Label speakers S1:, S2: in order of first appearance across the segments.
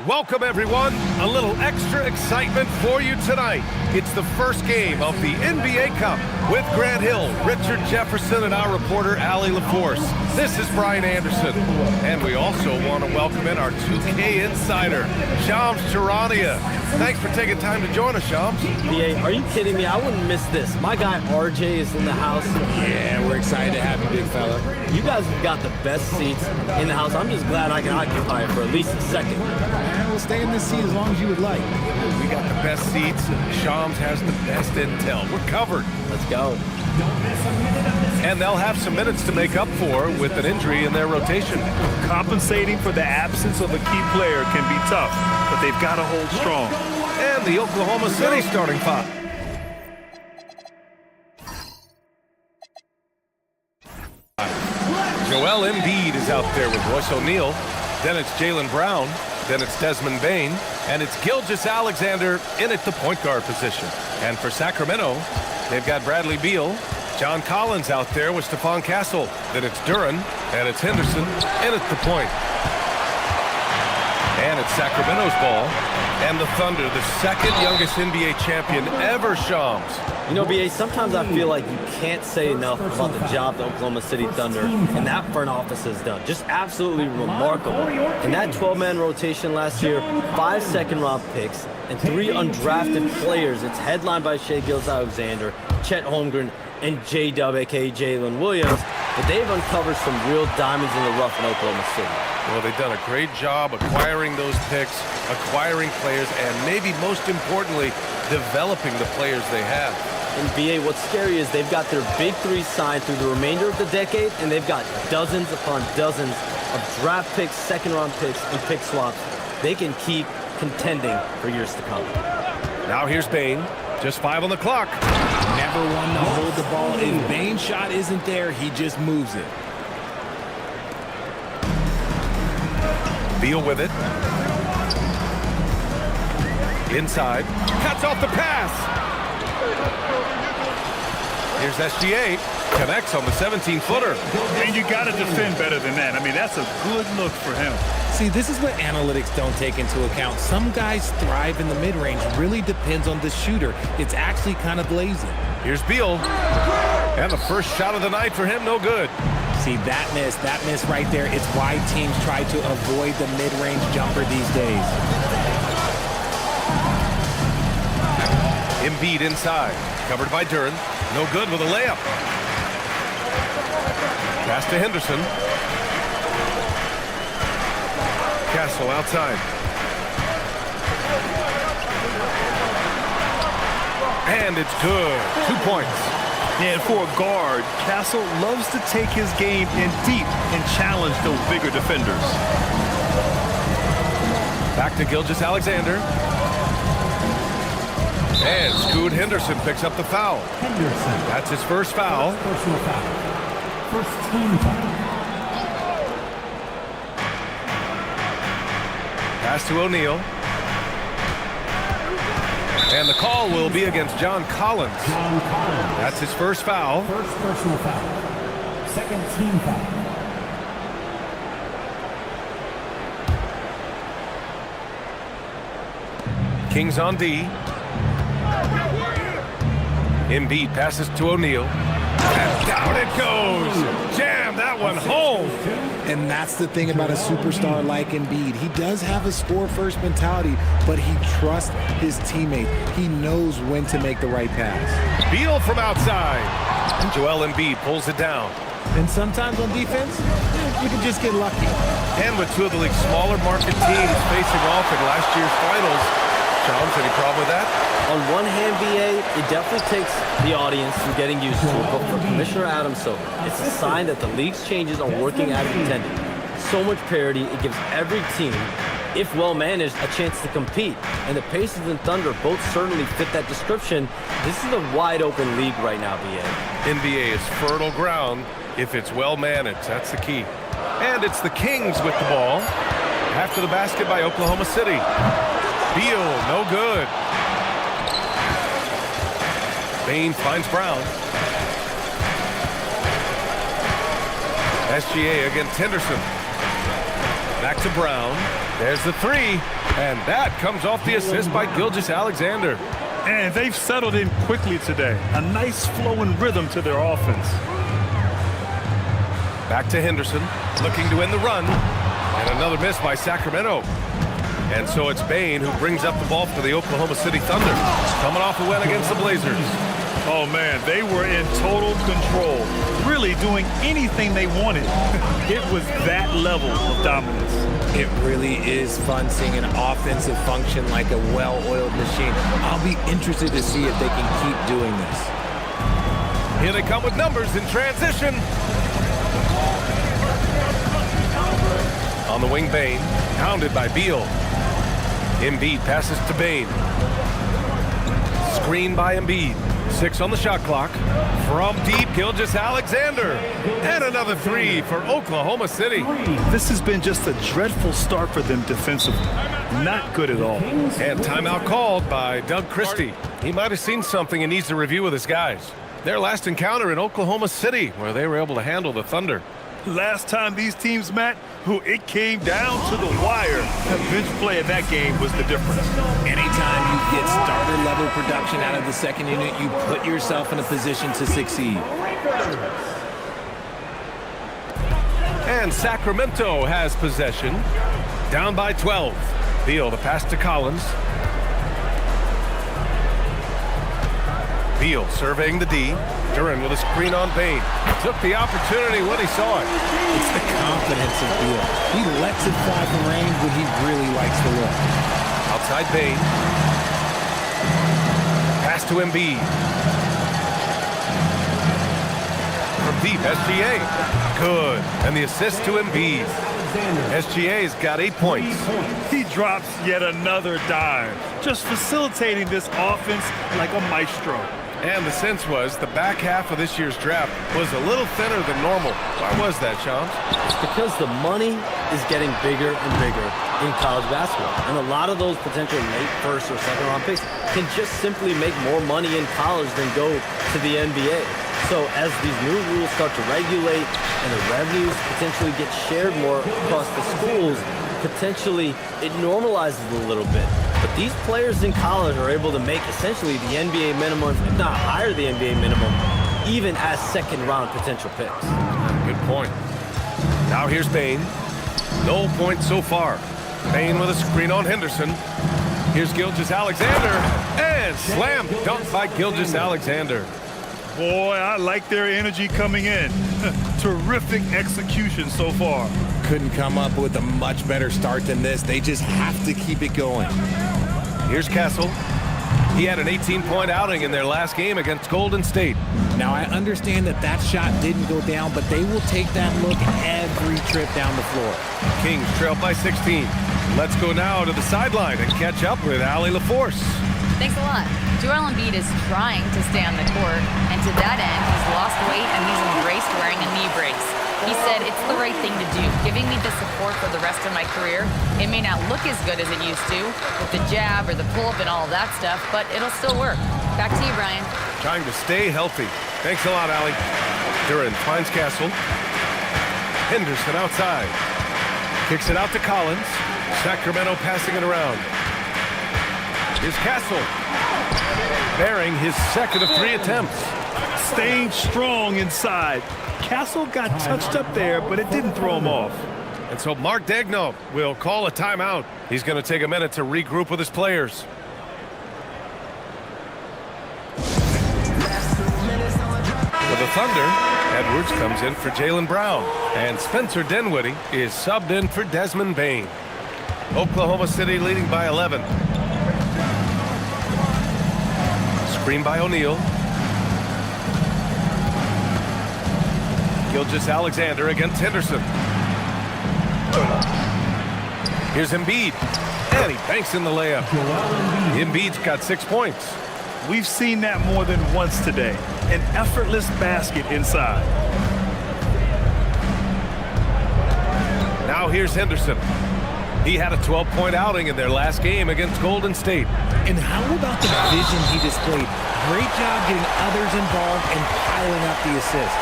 S1: Welcome, everyone. A little extra excitement for you tonight. It's the first game of the NBA Cup with Grant Hill, Richard Jefferson, and our reporter, Allie LaForce. This is Brian Anderson. And we also want to welcome in our 2K insider, Shams Charania. Thanks for taking time to join us, Shams.
S2: BA, are you kidding me? I wouldn't miss this. My guy RJ is in the house.
S3: Yeah, we're excited to have you, big fella.
S2: You guys have got the best seats in the house. I'm just glad I can occupy it for at least a second.
S3: We'll stay in this seat as long as you would like.
S1: We got the best seats. Shams has the best intel. We're covered.
S2: Let's go.
S1: And they'll have some minutes to make up for with an injury in their rotation.
S4: Compensating for the absence of a key player can be tough, but they've got to hold strong.
S1: And the Oklahoma City starting five. Joel Embiid is out there with Royce O'Neal. Then it's Jaylen Brown. Then it's Desmond Bane. And it's Gilgeous-Alexander in at the point guard position. And for Sacramento, they've got Bradley Beal. John Collins out there with Stephon Castle. Then it's Duren. And it's Henderson in at the point. And it's Sacramento's ball. And the Thunder, the second youngest NBA champion ever, Shams.
S2: You know, BA, sometimes I feel like you can't say enough about the job the Oklahoma City Thunder and that front office has done. Just absolutely remarkable. In that 12-man rotation last year, 5 second-round picks and 3 undrafted players. It's headlined by Shai Gilgeous-Alexander, Chet Holmgren, and J-Dub, a.k.a. Jalen Williams. But they've uncovered some real diamonds in the rough in Oklahoma City.
S1: Well, they've done a great job acquiring those picks, acquiring players, and maybe most importantly, developing the players they have.
S2: And BA, what's scary is they've got their big three signed through the remainder of the decade, and they've got dozens upon dozens of draft picks, second-round picks, and pick swaps. They can keep contending for years to come.
S1: Now here's Bane. Just 5 on the clock.
S3: Never one to hold the ball. If Bane's shot isn't there, he just moves it.
S1: Beal with it. Inside. Cuts off the pass. Here's SGA. Connects on the 17-footer.
S4: And you got to defend better than that. I mean, that's a good look for him.
S3: See, this is what analytics don't take into account. Some guys thrive in the mid-range. Really depends on the shooter. It's actually kind of lazy.
S1: Here's Beal. And the first shot of the night for him, no good.
S3: See, that miss right there, it's why teams try to avoid the mid-range jumper these days.
S1: Embiid inside. Covered by Duren. No good with a layup. Pass to Henderson. Castle outside. And it's good. 2 points.
S4: And for a guard, Castle loves to take his game in deep and challenge those bigger defenders.
S1: Back to Gilgeous-Alexander. And Scoot Henderson picks up the foul.
S5: Henderson.
S1: That's his first foul.
S5: Personal foul. First team foul.
S1: Pass to O'Neal. And the call will be against John Collins.
S5: John Collins.
S1: That's his first foul.
S5: First personal foul. Second team foul.
S1: Kings on D. Embiid passes to O'Neal. And down it goes. Jam that one home.
S3: And that's the thing about a superstar like Embiid. He does have a score-first mentality, but he trusts his teammate. He knows when to make the right pass.
S1: Beal from outside. And Joel Embiid pulls it down.
S3: And sometimes on defense, you can just get lucky.
S1: And with 2 of the league's smaller market teams facing off in last year's finals, Shams, any problem with that?
S2: On one hand, BA, it definitely takes the audience some getting used to it, but for Commissioner Adam Silver, it's a sign that the league's changes are working as intended. So much parity, it gives every team, if well-managed, a chance to compete. And the Pacers and Thunder both certainly fit that description. This is a wide-open league right now, BA.
S1: NBA is fertile ground if it's well-managed. That's the key. And it's the Kings with the ball. After the basket by Oklahoma City. Beal, no good. Bane finds Brown. SGA against Henderson. Back to Brown. There's the 3. And that comes off the assist by Gilgeous-Alexander.
S4: And they've settled in quickly today. A nice flowing rhythm to their offense.
S1: Back to Henderson, looking to end the run. And another miss by Sacramento. And so it's Bane who brings up the ball for the Oklahoma City Thunder, coming off a win against the Blazers.
S4: Oh, man, they were in total control, really doing anything they wanted. It was that level of dominance.
S3: It really is fun seeing an offensive function like a well-oiled machine. I'll be interested to see if they can keep doing this.
S1: Here they come with numbers in transition. On the wing, Bane, pounded by Beal. Embiid passes to Bane. Screen by Embiid. 6 on the shot clock. From deep, Gilgeous-Alexander. And another 3 for Oklahoma City.
S4: This has been just a dreadful start for them defensively. Not good at all.
S1: And timeout called by Doug Christie. He might have seen something and needs to review with his guys. Their last encounter in Oklahoma City, where they were able to handle the Thunder.
S4: Last time these teams met, it came down to the wire. That bench play in that game was the difference.
S3: Anytime you get starter-level production out of the second unit, you put yourself in a position to succeed.
S1: And Sacramento has possession. Down by 12. Beal, the pass to Collins. Beal surveying the D. Duren with a screen on Bane. Took the opportunity when he saw it.
S3: It's the confidence of Beal. He lets it fly from range, but he really likes the look.
S1: Outside Bane. Pass to Embiid. From deep, SGA. Good. And the assist to Embiid. SGA's got 8 points.
S4: He drops yet another dime, just facilitating this offense like a maestro.
S1: And the sense was the back half of this year's draft was a little thinner than normal. Why was that, Sean?
S2: It's because the money is getting bigger and bigger in college basketball. And a lot of those potential late first or second round picks can just simply make more money in college than go to the NBA. So as these new rules start to regulate and the revenues potentially get shared more across the schools, potentially it normalizes a little bit. But these players in college are able to make essentially the NBA minimum, if not higher the NBA minimum, even as second-round potential picks.
S1: Good point. Now here's Bane. No points so far. Bane with a screen on Henderson. Here's Gilgeous-Alexander. And slam dunk by Gilgeous-Alexander.
S4: Boy, I like their energy coming in. Terrific execution so far.
S3: Couldn't come up with a much better start than this. They just have to keep it going.
S1: Here's Castle. He had an 18-point outing in their last game against Golden State.
S3: Now, I understand that shot didn't go down, but they will take that look every trip down the floor.
S1: Kings trail by 16. Let's go now to the sideline and catch up with Allie LaForce.
S6: Thanks a lot. Joel Embiid is trying to stay on the court, and to that end, he's lost weight and he's embraced wearing a knee brace. He said, it's the right thing to do, giving me the support for the rest of my career. It may not look as good as it used to, with the jab or the pull-up and all that stuff, but it'll still work. Back to you, Brian.
S1: Trying to stay healthy. Thanks a lot, Allie. Duren finds Castle. Henderson outside. Kicks it out to Collins. Sacramento passing it around. Here's Castle. Bearing his second of 3 attempts.
S4: Staying strong inside. Castle got touched up there, but it didn't throw him off.
S1: And so Mark Daigneault will call a timeout. He's going to take a minute to regroup with his players. For the Thunder, Edwards comes in for Jaylen Brown. And Spencer Dinwiddie is subbed in for Desmond Bane. Oklahoma City leading by 11. Screen by O'Neal. Gilgeous-Alexander against Henderson. Here's Embiid. And he banks in the layup. Embiid's got 6 points.
S4: We've seen that more than once today. An effortless basket inside.
S1: Now here's Henderson. He had a 12-point outing in their last game against Golden State.
S3: And how about the vision he displayed? Great job getting others involved and piling up the assist.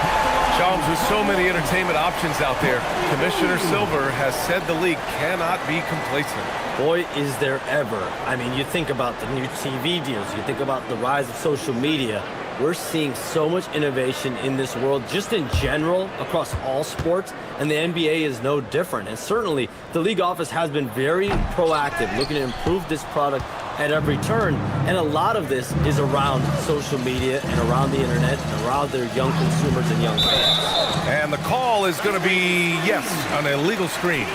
S1: Shams, with so many entertainment options out there, Commissioner Silver has said the league cannot be complacent.
S2: Boy, is there ever. I mean, you think about the new TV deals, you think about the rise of social media. We're seeing so much innovation in this world, just in general, across all sports, and the NBA is no different. And certainly, the league office has been very proactive, looking to improve this product at every turn. And a lot of this is around social media and around the internet and around their young consumers and young fans.
S1: And the call is going to be, yes, an illegal screen.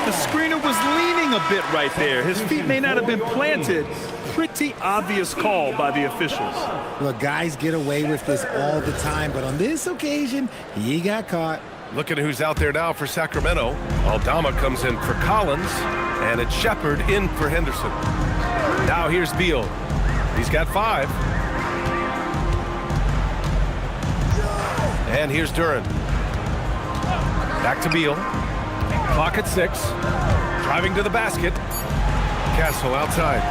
S4: The screener was leaning a bit right there. His feet may not have been planted. Pretty obvious call by the officials.
S3: Look, guys get away with this all the time, but on this occasion, he got caught.
S1: Looking at who's out there now for Sacramento. Aldama comes in for Collins, and it's Shepard in for Henderson. Now here's Beal. He's got 5. And here's Duren. Back to Beal. Clock at 6. Driving to the basket. Castle outside.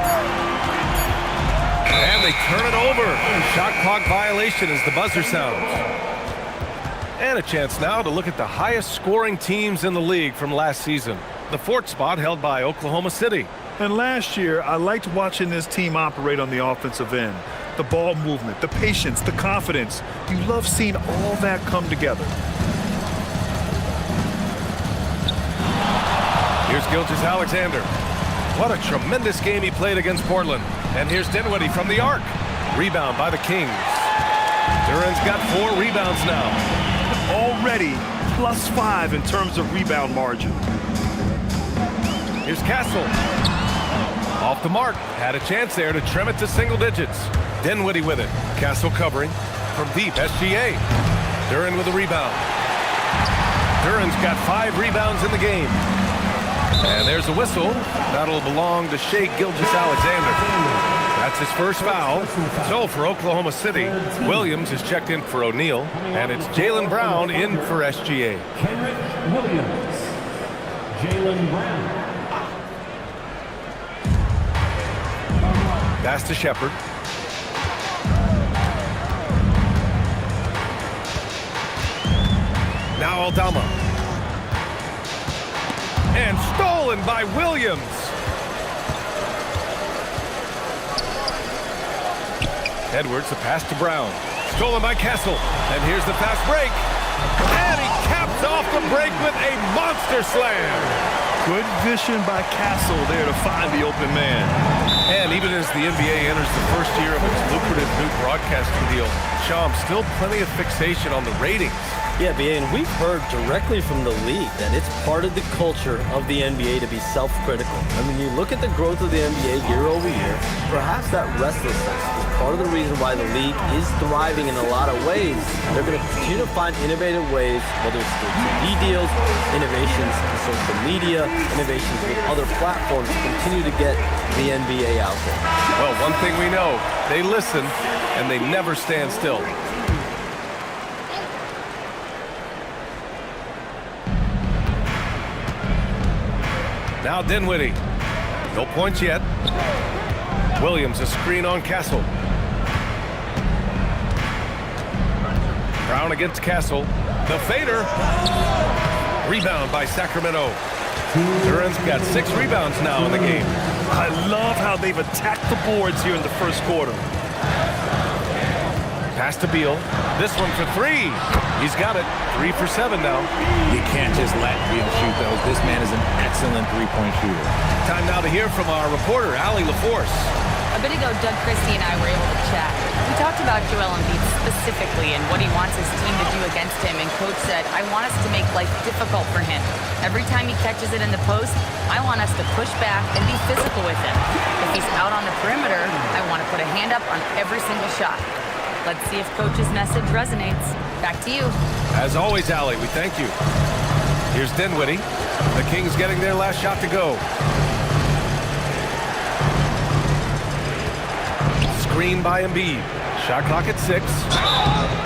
S1: And they turn it over. Shot clock violation as the buzzer sounds. And a chance now to look at the highest scoring teams in the league from last season. The 4th spot held by Oklahoma City.
S4: And last year, I liked watching this team operate on the offensive end. The ball movement, the patience, the confidence. You love seeing all that come together.
S1: Here's Gilgeous-Alexander. What a tremendous game he played against Portland. And here's Dinwiddie from the arc. Rebound by the Kings. Duren's got 4 rebounds now.
S4: Already +5 in terms of rebound margin.
S1: Here's Castle. Off the mark. Had a chance there to trim it to single digits. Dinwiddie with it. Castle covering from deep. SGA. Duren with a rebound. Duren's got 5 rebounds in the game. And there's a whistle. That'll belong to Shai Gilgeous-Alexander. That's his first foul. So for Oklahoma City, Williams is checked in for O'Neal, and it's Jaylen Brown in for SGA.
S5: Kenrich Williams. Jaylen Brown.
S1: Pass to Shepard. Now Aldama. And stolen by Williams. Edwards, the pass to Brown. Stolen by Castle. And here's the fast break. And he caps off the break with a monster slam.
S4: Good vision by Castle there to find the open man.
S1: And even as the NBA enters the first year of its lucrative new broadcasting deal, Shams, still plenty of fixation on the ratings.
S2: Yeah, BA, and we've heard directly from the league that it's part of the culture of the NBA to be self-critical. I mean, you look at the growth of the NBA year over year, perhaps that restlessness is part of the reason why the league is thriving in a lot of ways. They're going to continue to find innovative ways, whether it's through TV deals, innovations in social media, innovations with other platforms to continue to get the NBA out there.
S1: Well, one thing we know, they listen and they never stand still. Now Dinwiddie. No points yet. Williams, a screen on Castle. Brown against Castle. The fader. Rebound by Sacramento. Duren's got 6 rebounds now in the game.
S4: I love how they've attacked the boards here in the first quarter.
S1: Pass to Beal. This one for 3. He's got it. 3 for 7 now.
S7: You can't just let Beal shoot those. This man is an excellent three-point shooter.
S1: Time now to hear from our reporter, Allie LaForce.
S6: A bit ago, Doug Christie and I were able to chat. We talked about Joel Embiid specifically and what he wants his team to do against him, and Coach said, I want us to make life difficult for him. Every time he catches it in the post, I want us to push back and be physical with him. If he's out on the perimeter, I want to put a hand up on every single shot. Let's see if Coach's message resonates. Back to you.
S1: As always, Allie, we thank you. Here's Dinwiddie. The Kings getting their last shot to go. Screen by Embiid. Shot clock at 6.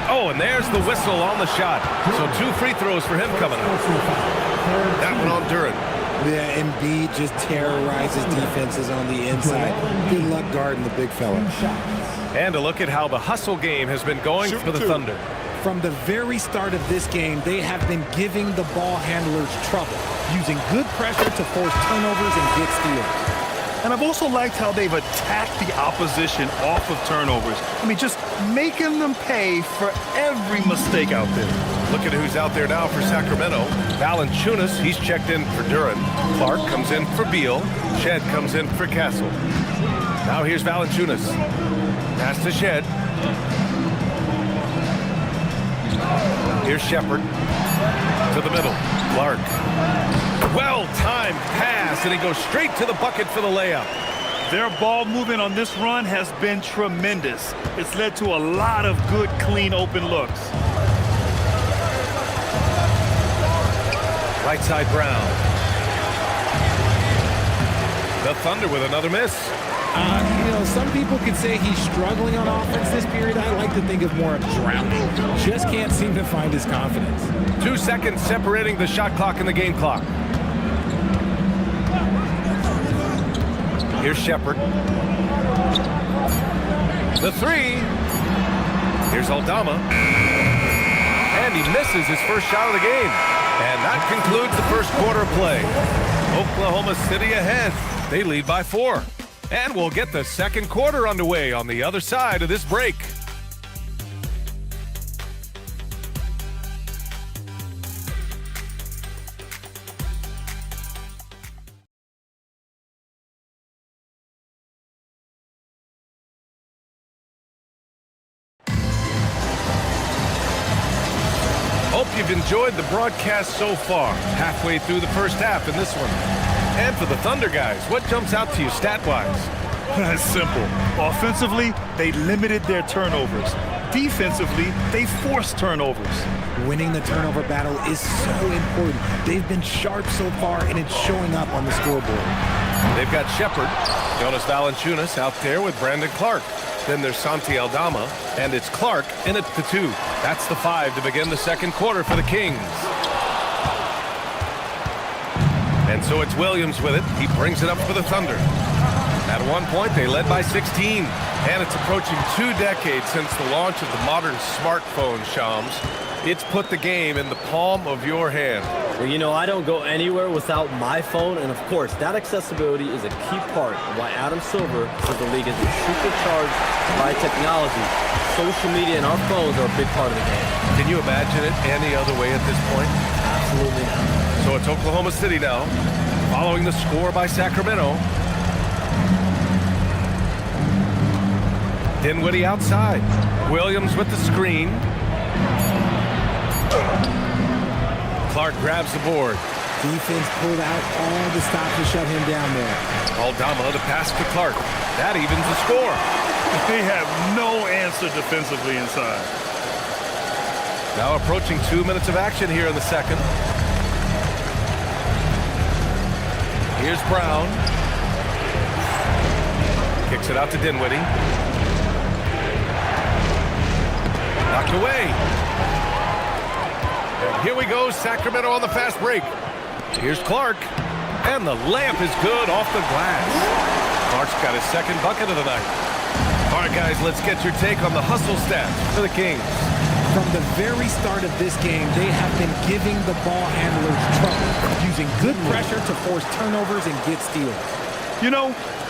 S1: Oh, and there's the whistle on the shot. So 2 free throws for him coming up. That one on Duren.
S3: Yeah, Embiid just terrorizes defenses on the inside. Good luck guarding the big fella.
S1: And a look at how the hustle game has been going for the Thunder.
S3: From the very start of this game, they have been giving the ball handlers trouble, using good pressure to force turnovers and get steals.
S4: And I've also liked how they've attacked the opposition off of turnovers. I mean, just making them pay for every mistake out there.
S1: Look at who's out there now for Sacramento. Valanciunas, he's checked in for Duren. Clark comes in for Beal. Shed comes in for Castle. Now here's Valanciunas. Pass to Shed. Here's Shepherd to the middle. Clark. Well-timed pass, and he goes straight to the bucket for the layup.
S4: Their ball movement on this run has been tremendous. It's led to a lot of good, clean, open looks.
S1: Right side Brown. The Thunder with another miss.
S3: Some people could say he's struggling on offense this period. I like to think of more of drowning. Just can't seem to find his confidence.
S1: 2 seconds separating the shot clock and the game clock. Here's Shepherd. The three. Here's Aldama. And he misses his first shot of the game. And that concludes the first quarter of play. Oklahoma City ahead. They lead by 4. And we'll get the second quarter underway on the other side of this break. Hope you've enjoyed the broadcast so far. Halfway through the first half in this one. And for the Thunder guys, what jumps out to you stat-wise?
S4: It's simple. Offensively, they limited their turnovers. Defensively, they forced turnovers.
S3: Winning the turnover battle is so important. They've been sharp so far, and it's showing up on the scoreboard.
S1: They've got Shepherd, Jonas Valanciunas out there with Brandon Clark. Then there's Santi Aldama, and it's Clark in at the 2. That's the 5 to begin the second quarter for the Kings. And so it's Williams with it. He brings it up for the Thunder. At one point, they led by 16. And it's approaching 2 decades since the launch of the modern smartphone, Shams. It's put the game in the palm of your hand.
S2: Well, I don't go anywhere without my phone, and of course, that accessibility is a key part of why Adam Silver says the league is supercharged by technology. Social media and our phones are a big part of the game.
S1: Can you imagine it any other way at this point?
S2: Absolutely not.
S1: So it's Oklahoma City now, following the score by Sacramento. Dinwiddie outside. Williams with the screen. Clark grabs the board.
S3: Defense pulled out all the stop to shut him down there.
S1: Aldama to pass to Clark. That evens the score.
S4: They have no answer defensively inside.
S1: Now approaching 2 minutes of action here in the second. Here's Brown. Kicks it out to Dinwiddie. Knocked away. And here we go, Sacramento on the fast break. Here's Clark. And the layup is good off the glass. Clark's got his second bucket of the night. All right, guys, let's get your take on the hustle stats for the Kings.
S3: From the very start of this game, they have been giving the ball handlers trouble, using good pressure to force turnovers and get steals.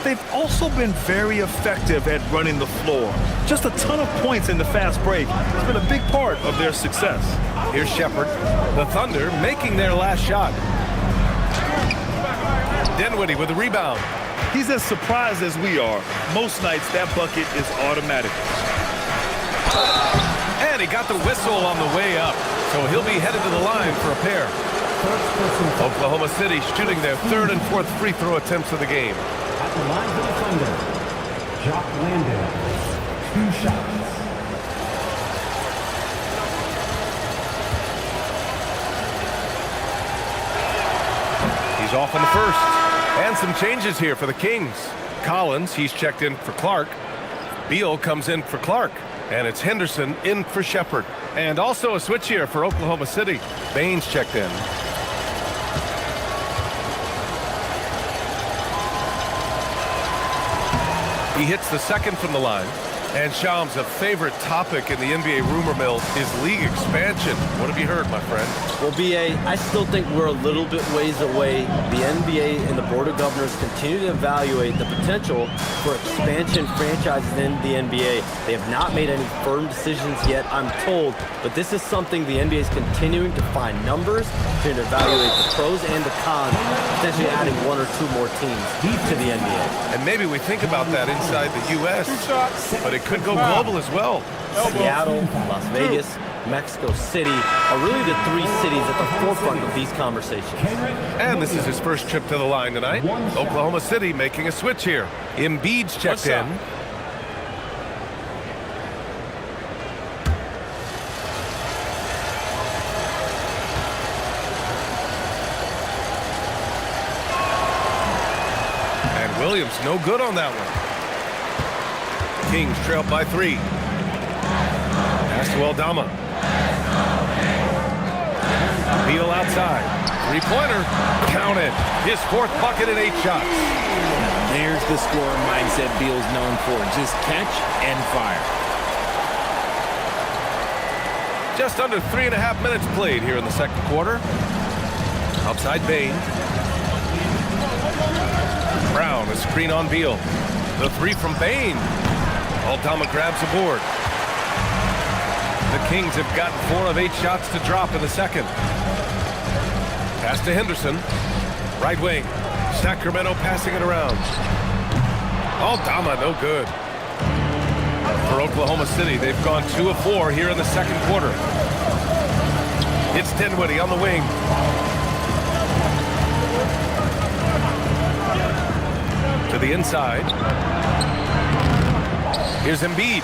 S4: They've also been very effective at running the floor. Just a ton of points in the fast break has been a big part of their success.
S1: Here's Shepherd. The Thunder making their last shot. Dinwiddie with the rebound.
S4: He's as surprised as we are. Most nights, that bucket is automatic.
S1: And he got the whistle on the way up, so he'll be headed to the line for a pair. Oklahoma City shooting their third and fourth free throw attempts of the game.
S5: At the line for the Thunder, Jock Landale, 2 shots.
S1: He's off in the first. And some changes here for the Kings. Collins, he's checked in for Clark. Beal comes in for Clark. And it's Henderson in for Shepherd. And also a switch here for Oklahoma City. Baines checked in. He hits the second from the line. And Shams, a favorite topic in the NBA rumor mill is league expansion. What have you heard, my friend?
S2: Well, BA, I still think we're a little bit ways away. The NBA and the Board of Governors continue to evaluate the potential for expansion franchises in the NBA. They have not made any firm decisions yet, I'm told, but this is something the NBA is continuing to find numbers, to evaluate the pros and the cons, potentially adding one or two more teams to the NBA.
S1: And maybe we think about that inside the U.S., but it could go global as well.
S2: Seattle, Las Vegas, Mexico City are really the three cities at the forefront of these conversations.
S1: And this is his first trip to the line tonight. Oklahoma City making a switch here. Embiid's checked in. And Williams no good on that one. Kings trailed by 3. Pass to Aldama. Beal outside. Three-pointer. Counted. His 4th bucket in 8 shots.
S7: There's the scorer mindset Beal's known for. Just catch and fire.
S1: Just under 3.5 minutes played here in the second quarter. Outside Bane. Brown, a screen on Beal. The 3 from Bane. Aldama grabs the board. The Kings have gotten 4 of 8 shots to drop in the second. Pass to Henderson. Right wing. Sacramento passing it around. Aldama no good. For Oklahoma City, they've gone 2 of 4 here in the second quarter. It's Dinwiddie on the wing. To the inside. Here's Embiid.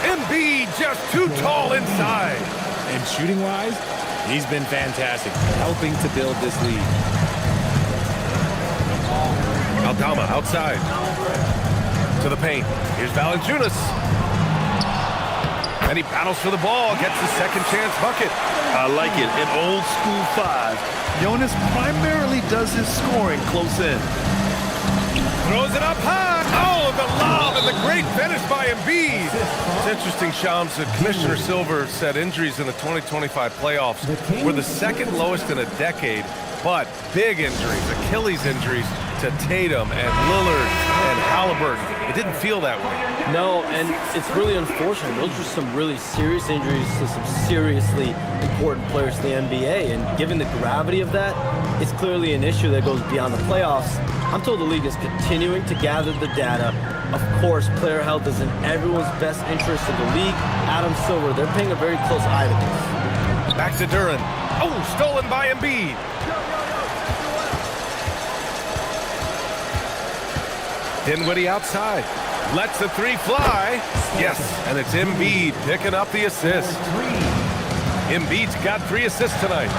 S1: Embiid just too tall inside.
S7: And shooting-wise, he's been fantastic, helping to build this lead.
S1: Aldama outside. To the paint. Here's Valanciunas. And he battles for the ball, gets the second chance bucket.
S4: I like it. An old school 5. Jonas primarily does his scoring close in.
S1: Throws it up high. Oh, the lob and the great finish by Embiid. It's interesting, Shams, that Commissioner Silver said injuries in the 2025 playoffs were the second lowest in a decade, but big injuries, Achilles injuries to Tatum and Lillard and Halliburton. It didn't feel that way.
S2: No, and it's really unfortunate. Those are some really serious injuries to some seriously important players in the NBA, and given the gravity of that, it's clearly an issue that goes beyond the playoffs. I'm told the league is continuing to gather the data. Of course, player health is in everyone's best interest of the league. Adam Silver, they're paying a very close eye to this.
S1: Back to Duren. Oh, stolen by Embiid. Dinwiddie outside. Lets the 3 fly. Yes, and it's Embiid picking up the assist. Embiid's got 3 assists tonight.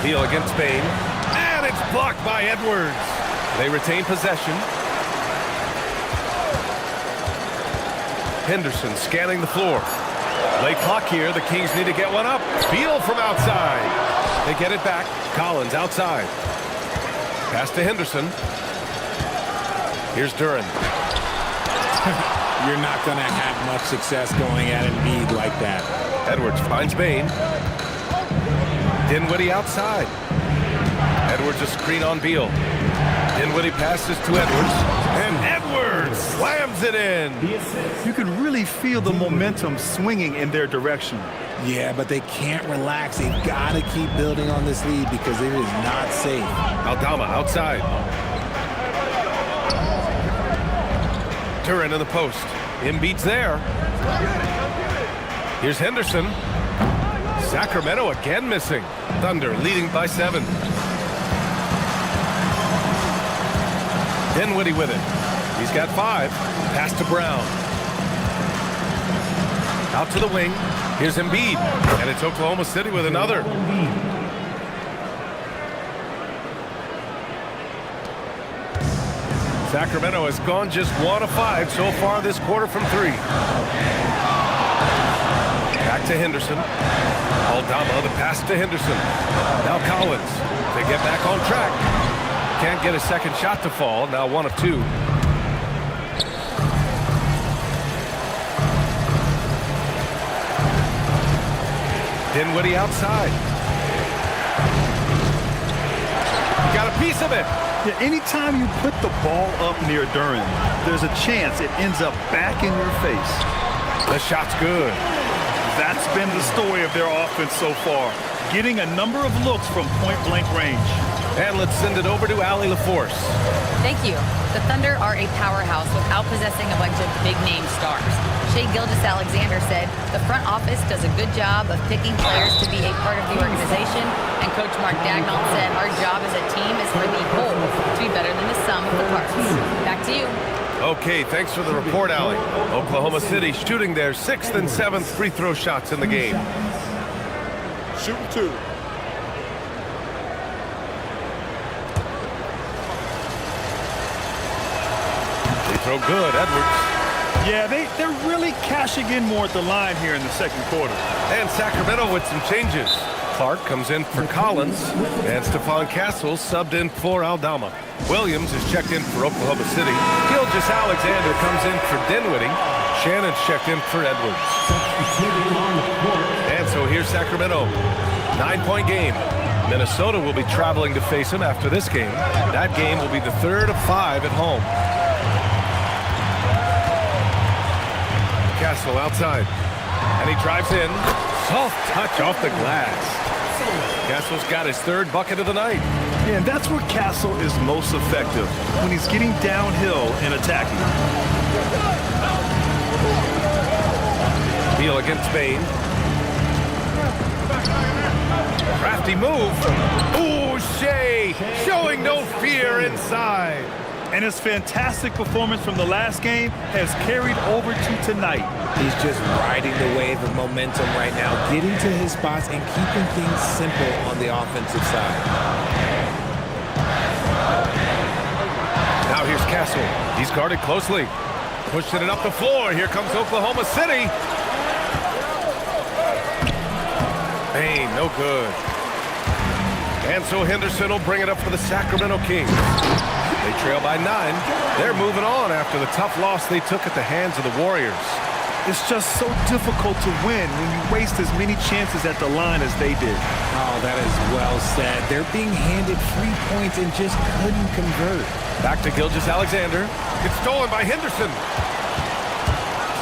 S1: Beal against Bane. And it's blocked by Edwards. They retain possession. Henderson scanning the floor. Late clock here. The Kings need to get one up. Beal from outside. They get it back. Collins outside. Pass to Henderson. Here's Duren.
S7: You're not going to have much success going at Embiid like that.
S1: Edwards finds Bane. Dinwiddie outside. Edwards a screen on Beal. Dinwiddie passes to Edwards. And Edwards slams it in.
S4: You can really feel the momentum swinging in their direction.
S3: Yeah, but they can't relax. They've got to keep building on this lead because it is not safe.
S1: Aldama outside. Duren in the post. Embiid's there. Here's Henderson. Sacramento again missing. Thunder leading by 7. Dinwiddie with it. He's got 5. Pass to Brown. Out to the wing. Here's Embiid. And it's Oklahoma City with another. Sacramento has gone just 1 of 5 so far this quarter from 3. Back to Henderson. Aldama, the pass to Henderson. Now Collins. They get back on track. Can't get a second shot to fall. Now 1 of 2. Dinwiddie outside. Got a piece of it.
S4: Yeah, anytime you put the ball up near Duren, there's a chance it ends up back in your face.
S1: The shot's good.
S4: That's been the story of their offense so far, getting a number of looks from point-blank range.
S1: And let's send it over to Allie LaForce.
S6: Thank you. The Thunder are a powerhouse without possessing a bunch of big-name stars. Shai Gilgeous-Alexander said the front office does a good job of picking players to be a part of the organization, and Coach Mark Daigneault said our job as a team is for the whole to be better than the sum of the parts. Back to you.
S1: Okay, thanks for the report, Allie. Oklahoma City shooting their 6th and 7th free throw shots in the game.
S3: Shooting 2.
S1: Free throw good, Edwards.
S4: Yeah, they're really cashing in more at the line here in the second quarter.
S1: And Sacramento with some changes. Clark comes in for Collins, and Stephon Castle subbed in for Aldama. Williams is checked in for Oklahoma City. Gilgeous-Alexander comes in for Dinwiddie. Shannon's checked in for Edwards. And so here's Sacramento. 9-point game. Minnesota will be traveling to face him after this game. That game will be the 3rd of 5 at home. Castle outside. And he drives in. Soft touch off the glass. Castle's got his 3rd bucket of the night.
S4: Yeah, and that's where Castle is most effective, when he's getting downhill and attacking.
S1: Beal against Bain. Crafty move. Ooh, Shai showing no fear inside.
S4: And his fantastic performance from the last game has carried over to tonight.
S7: He's just riding the wave of momentum right now,
S3: Getting to his spots and keeping things simple on the offensive side.
S1: Now here's Castle. He's guarded closely. Pushing it up the floor. Here comes Oklahoma City. Bain, no good. And so Henderson will bring it up for the Sacramento Kings. They trail by 9. They're moving on after the tough loss they took at the hands of the Warriors.
S4: It's just so difficult to win when you waste as many chances at the line as they did.
S3: Oh, that is well said. They're being handed free points and just couldn't convert.
S1: Back to Gilgeous-Alexander. It's stolen by Henderson.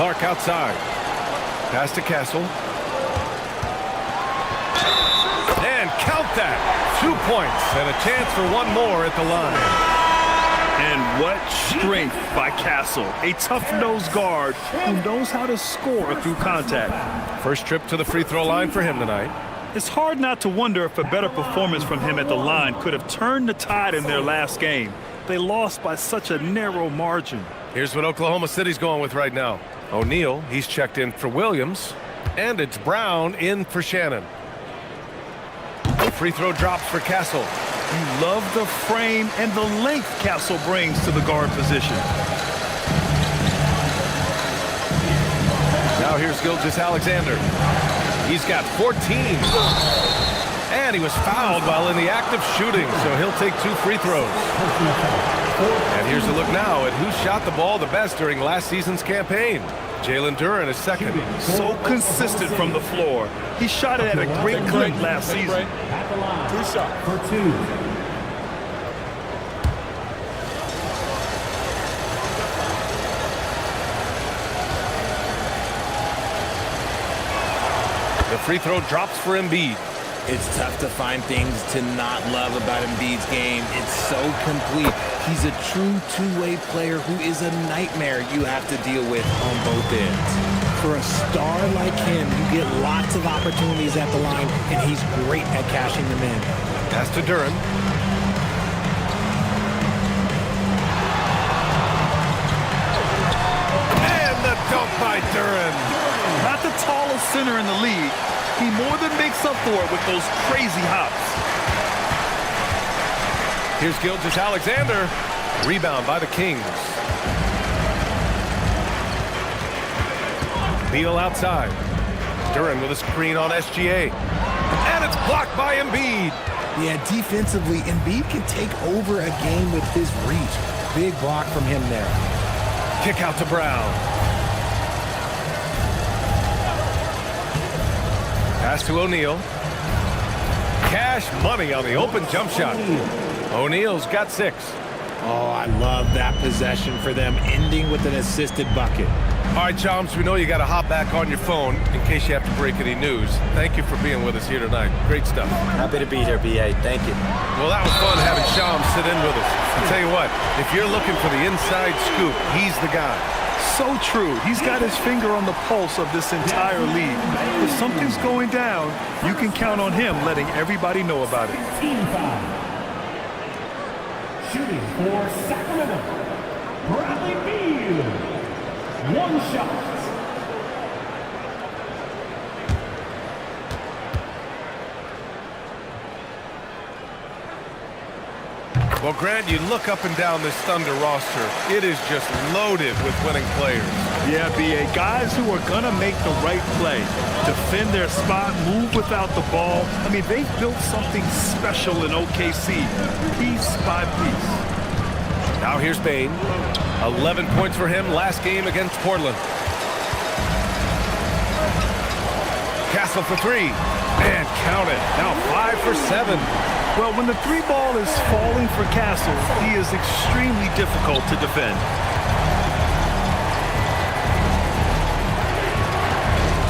S1: Clark outside. Pass to Castle. And count that. 2 points and a chance for one more at the line.
S4: And what strength by Castle, a tough-nosed guard who knows how to score through contact.
S1: First trip to the free throw line for him tonight.
S4: It's hard not to wonder if a better performance from him at the line could have turned the tide in their last game. They lost by such a narrow margin.
S1: Here's what Oklahoma City's going with right now. O'Neal, he's checked in for Williams. And it's Brown in for Shannon. Free throw drops for Castle.
S4: You love the frame and the length Castle brings to the guard position.
S1: Now here's Gilgeous-Alexander. He's got 14. And he was fouled while in the act of shooting, so he'll take 2 free throws. And here's a look now at who shot the ball the best during last season's campaign. Jalen Duren is second.
S4: So consistent from the floor. He shot it at a great clip last season.
S5: For 2.
S1: The free throw drops for Embiid.
S7: It's tough to find things to not love about Embiid's game. It's so complete. He's a true two-way player who is a nightmare you have to deal with on both ends.
S3: For a star like him, you get lots of opportunities at the line, and he's great at cashing them in.
S1: Pass to Duren. And the dunk by Duren.
S4: Not the tallest center in the league. He more than makes up for it with those crazy hops.
S1: Here's Gilgeous-Alexander. Rebound by the Kings. Beal outside. Duren with a screen on SGA. And it's blocked by Embiid.
S3: Yeah, defensively, Embiid can take over a game with his reach. Big block from him there.
S1: Kick out to Brown. Pass to O'Neal. Cash money on the open jump shot. O'Neal's got 6.
S3: Oh, I love that possession for them, ending with an assisted bucket.
S1: All right, Chomps, we know you got to hop back on your phone in case you have to break any news. Thank you for being with us here tonight. Great stuff.
S2: Happy to be here, B.A. Thank you.
S1: Well, that was fun having Chomps sit in with us. I'll tell you what, if you're looking for the inside scoop, he's the guy.
S4: So true. He's got his finger on the pulse of this entire league. If something's going down, you can count on him letting everybody know about it.
S5: Team foul. Shooting for Sacramento, Bradley Beal. 1 shot.
S1: Well, Grant, you look up and down this Thunder roster, it is just loaded with winning players.
S4: Yeah, B.A. Guys who are going to make the right play, defend their spot, move without the ball. I mean, they've built something special in OKC, piece by piece.
S1: Now here's Bane. 11 points for him last game against Portland. Castle for 3. And count it. Now 5 for 7.
S4: Well, when the 3 ball is falling for Castle, he is extremely difficult to defend.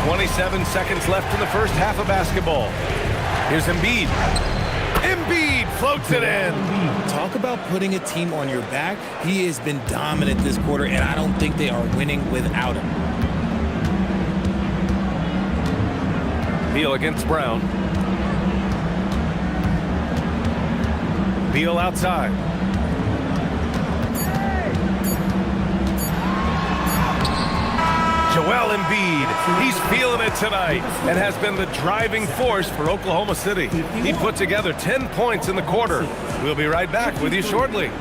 S1: 27 seconds left in the first half of basketball. Here's Embiid. Embiid floats it in.
S3: Talk about putting a team on your back. He has been dominant this quarter, and I don't think they are winning without him.
S1: Beal against Brown. Beal outside. Joel Embiid, he's feeling it tonight and has been the driving force for Oklahoma City. He put together 10 points in the quarter. We'll be right back with you shortly.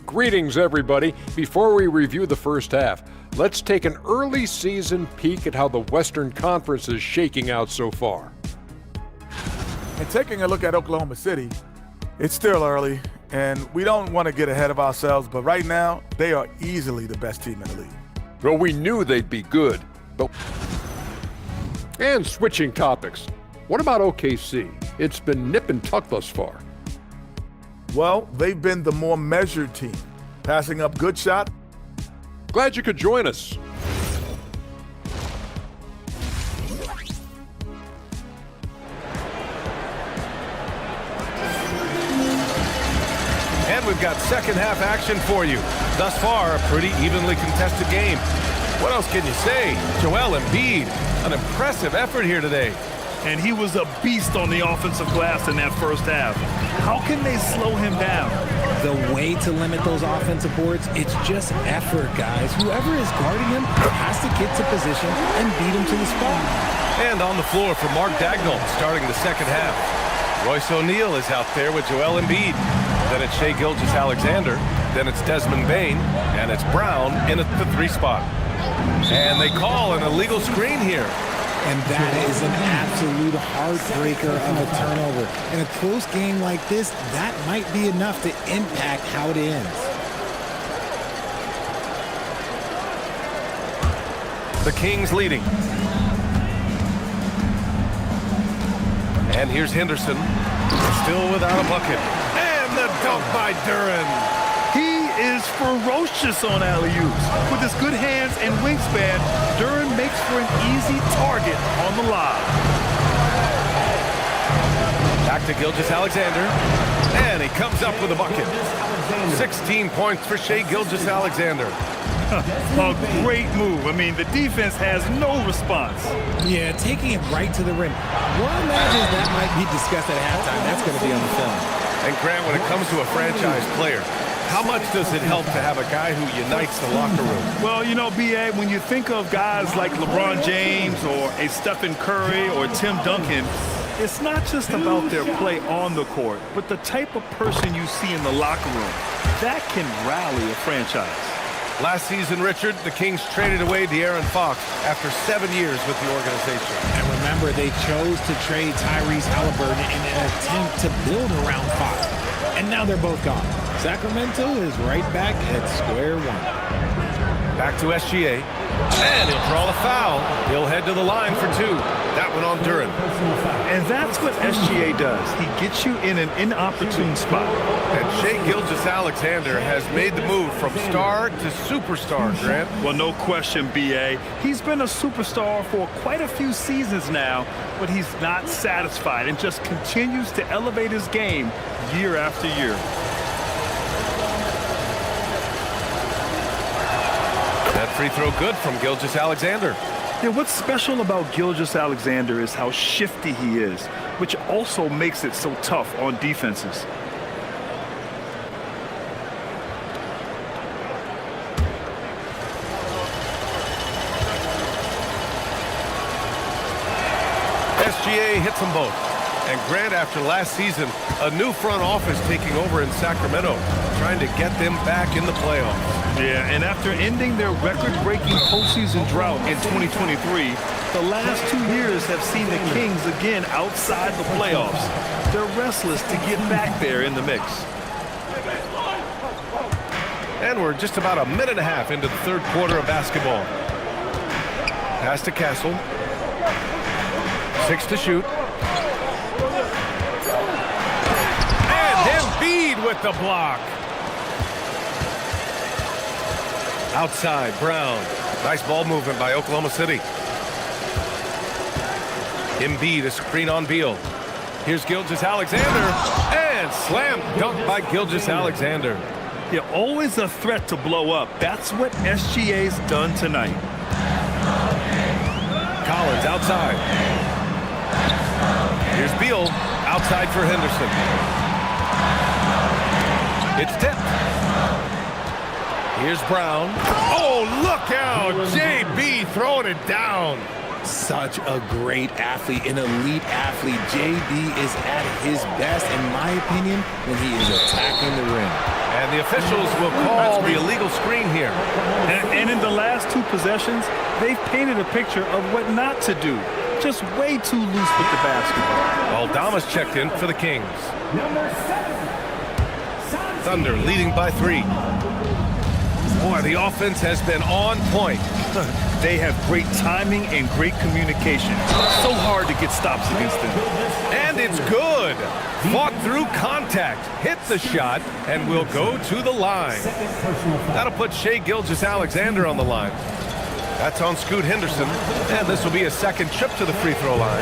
S8: Greetings, everybody. Before we review the first half, let's take an early season peek at how the Western Conference is shaking out so far.
S9: And taking a look at Oklahoma City, it's still early, and we don't want to get ahead of ourselves, but right now, they are easily the best team in the league.
S8: Well, we knew they'd be good, but... And switching topics, what about OKC? It's been nip and tuck thus far.
S9: Well, they've been the more measured team, passing up good shots.
S8: Glad you could join us.
S1: And we've got second half action for you. Thus far, a pretty evenly contested game. What else can you say? Joel Embiid, an impressive effort here today.
S4: And he was a beast on the offensive glass in that first half. How can they slow him down?
S3: The way to limit those offensive boards, it's just effort, guys. Whoever is guarding him has to get to position and beat him to the spot.
S1: And on the floor for Mark Dagnall, starting the second half. Royce O'Neal is out there with Joel Embiid. Then it's Shai Gilgeous-Alexander. Then it's Desmond Bane. And it's Brown in at the 3 spot. And they call an illegal screen here.
S3: And that is an absolute heartbreaker of a turnover. In a close game like this, that might be enough to impact how it ends.
S1: The Kings leading. And here's Henderson, still without a bucket. And the dunk by Duren.
S4: He is ferocious on alley-oops. With his good hands and wingspan, Duren makes for an easy target on the lob.
S1: Back to Gilgeous-Alexander. And he comes up with a bucket. 16 points for Shai Gilgeous-Alexander.
S4: A great move. I mean, the defense has no response.
S3: Yeah, taking it right to the rim. One imagines that might be discussed at halftime. That's going to be on the film.
S1: And Grant, when it comes to a franchise player, how much does it help to have a guy who unites the locker room?
S4: Well, you know, B.A., when you think of guys like LeBron James or a Stephen Curry or Tim Duncan, It's not just about their play on the court, but the type of person you see in the locker room. That can rally a franchise.
S1: Last season, Richard, the Kings traded away De'Aaron Fox after 7 years with the organization.
S3: And remember, they chose to trade Tyrese Halliburton in an attempt to build around Fox. And now they're both gone. Sacramento is right back at square one.
S1: Back to SGA. And he'll draw the foul. He'll head to the line for 2. That one on Duren.
S4: And that's what SGA does. He gets you in an inopportune spot.
S1: And Shai Gilgeous-Alexander has made the move from star to superstar, Grant.
S4: Well, no question, B.A. He's been a superstar for quite a few seasons now, but he's not satisfied and just continues to elevate his game year after year.
S1: That free throw good from Gilgeous-Alexander.
S4: Yeah, what's special about Gilgeous-Alexander is how shifty he is, which also makes it so tough on defenses.
S1: SGA hits them both. And Grant, after last season, a new front office taking over in Sacramento, trying to get them back in the playoffs.
S4: Yeah, and after ending their record-breaking postseason drought in 2023, the last 2 years have seen the Kings again outside the playoffs. They're restless to get back there in the mix.
S1: And we're just about a minute and a half into the third quarter of basketball. Pass to Castle. 6 to shoot. And Embiid with the block. Outside, Brown. Nice ball movement by Oklahoma City. Embiid, a screen on Beal. Here's Gilgeous-Alexander. And slam dunk by Gilgeous-Alexander.
S4: Yeah, always a threat to blow up. That's what SGA's done tonight.
S1: Collins outside. Here's Beal outside for Henderson. It's tipped. Here's Brown. Oh, look out! JB throwing it down.
S3: Such a great athlete, an elite athlete. JB is at his best, in my opinion, when he is attacking the rim.
S1: And the officials will call the illegal screen here.
S4: And in the last 2 possessions, they've painted a picture of what not to do. Just way too loose with the basketball.
S1: Aldama's checked in for the Kings. Thunder leading by 3. Boy, the offense has been on point.
S4: They have great timing and great communication. So hard to get stops against them.
S1: And it's good. Fought through contact, hit the shot, and will go to the line. That'll put Shai Gilgeous-Alexander on the line. That's on Scoot Henderson, and this will be a second trip to the free throw line.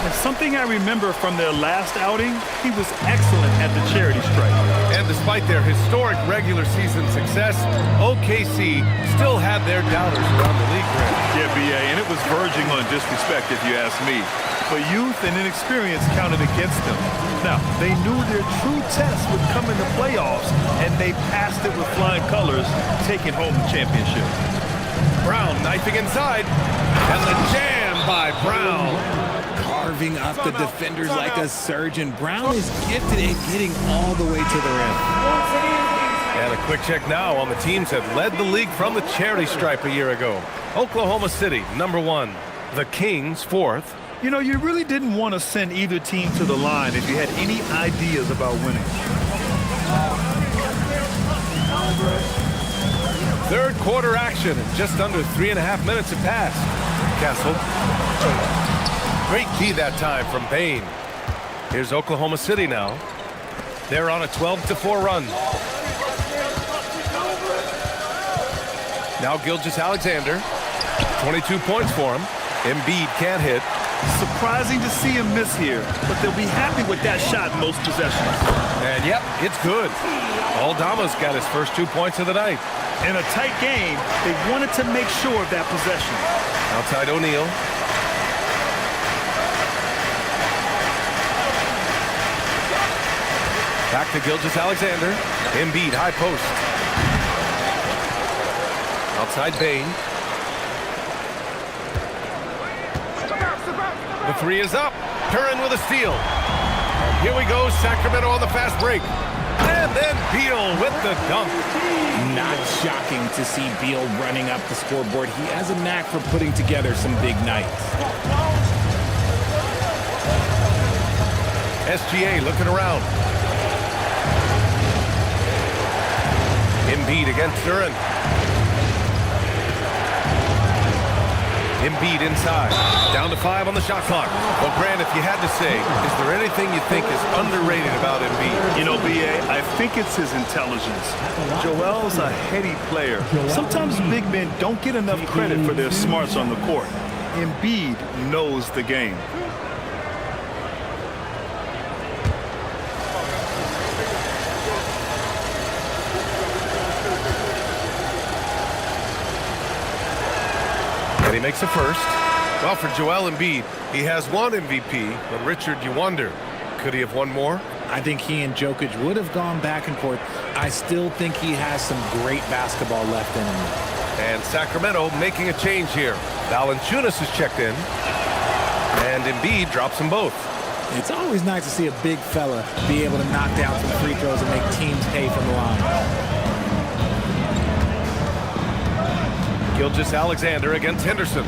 S4: And something I remember from their last outing, he was excellent at the charity stripe.
S1: And despite their historic regular season success, OKC still had their doubters around the league.
S4: Yeah, B.A., and it was verging on disrespect if you ask me. But youth and inexperience counted against them. Now, they knew their true test would come in the playoffs, and they passed it with flying colors, taking home the championship.
S1: Brown knifing inside, and the jam by Brown.
S3: Carving up the defenders like a surgeon. Brown is gifted at getting all the way to the rim.
S1: And a quick check now on the teams that led the league from the charity stripe a year ago. Oklahoma City, #1. The Kings, 4th.
S4: You know, you really didn't want to send either team to the line if you had any ideas about winning.
S1: Third quarter action, and just under 3.5 minutes have passed. Castle. Great D that time from Bain. Here's Oklahoma City now. They're on a 12-4 run. Now Gilgeous-Alexander. 22 points for him. Embiid can't hit.
S4: Surprising to see him miss here, but they'll be happy with that shot most possessions.
S1: And yep, it's good. Aldama's got his first 2 points of the night.
S4: In a tight game, they wanted to make sure of that possession.
S1: Outside O'Neal. Back to Gilgeous-Alexander. Embiid, high post. Outside Bain. The 3 is up. Duren with a steal. Here we go, Sacramento on the fast break. And then Beal with the dunk.
S7: Not shocking to see Beal running up the scoreboard. He has a knack for putting together some big nights.
S1: SGA looking around. Embiid against Duren. Embiid inside. Down to 5 on the shot clock. Well, Grant, if you had to say, is there anything you think is underrated about Embiid?
S4: You know, B.A., I think it's his intelligence. Joel's a heady player. Sometimes big men don't get enough credit for their smarts on the court. Embiid knows the game.
S1: And he makes a first. Well, for Joel Embiid, he has one MVP, but Richard, you wonder, could he have won more?
S7: I think he and Jokic would have gone back and forth. I still think he has some great basketball left in him.
S1: And Sacramento making a change here. Valanciunas is checked in, and Embiid drops them both.
S7: It's always nice to see a big fella be able to knock down some free throws and make teams pay from the line.
S1: Gilgeous-Alexander against Henderson.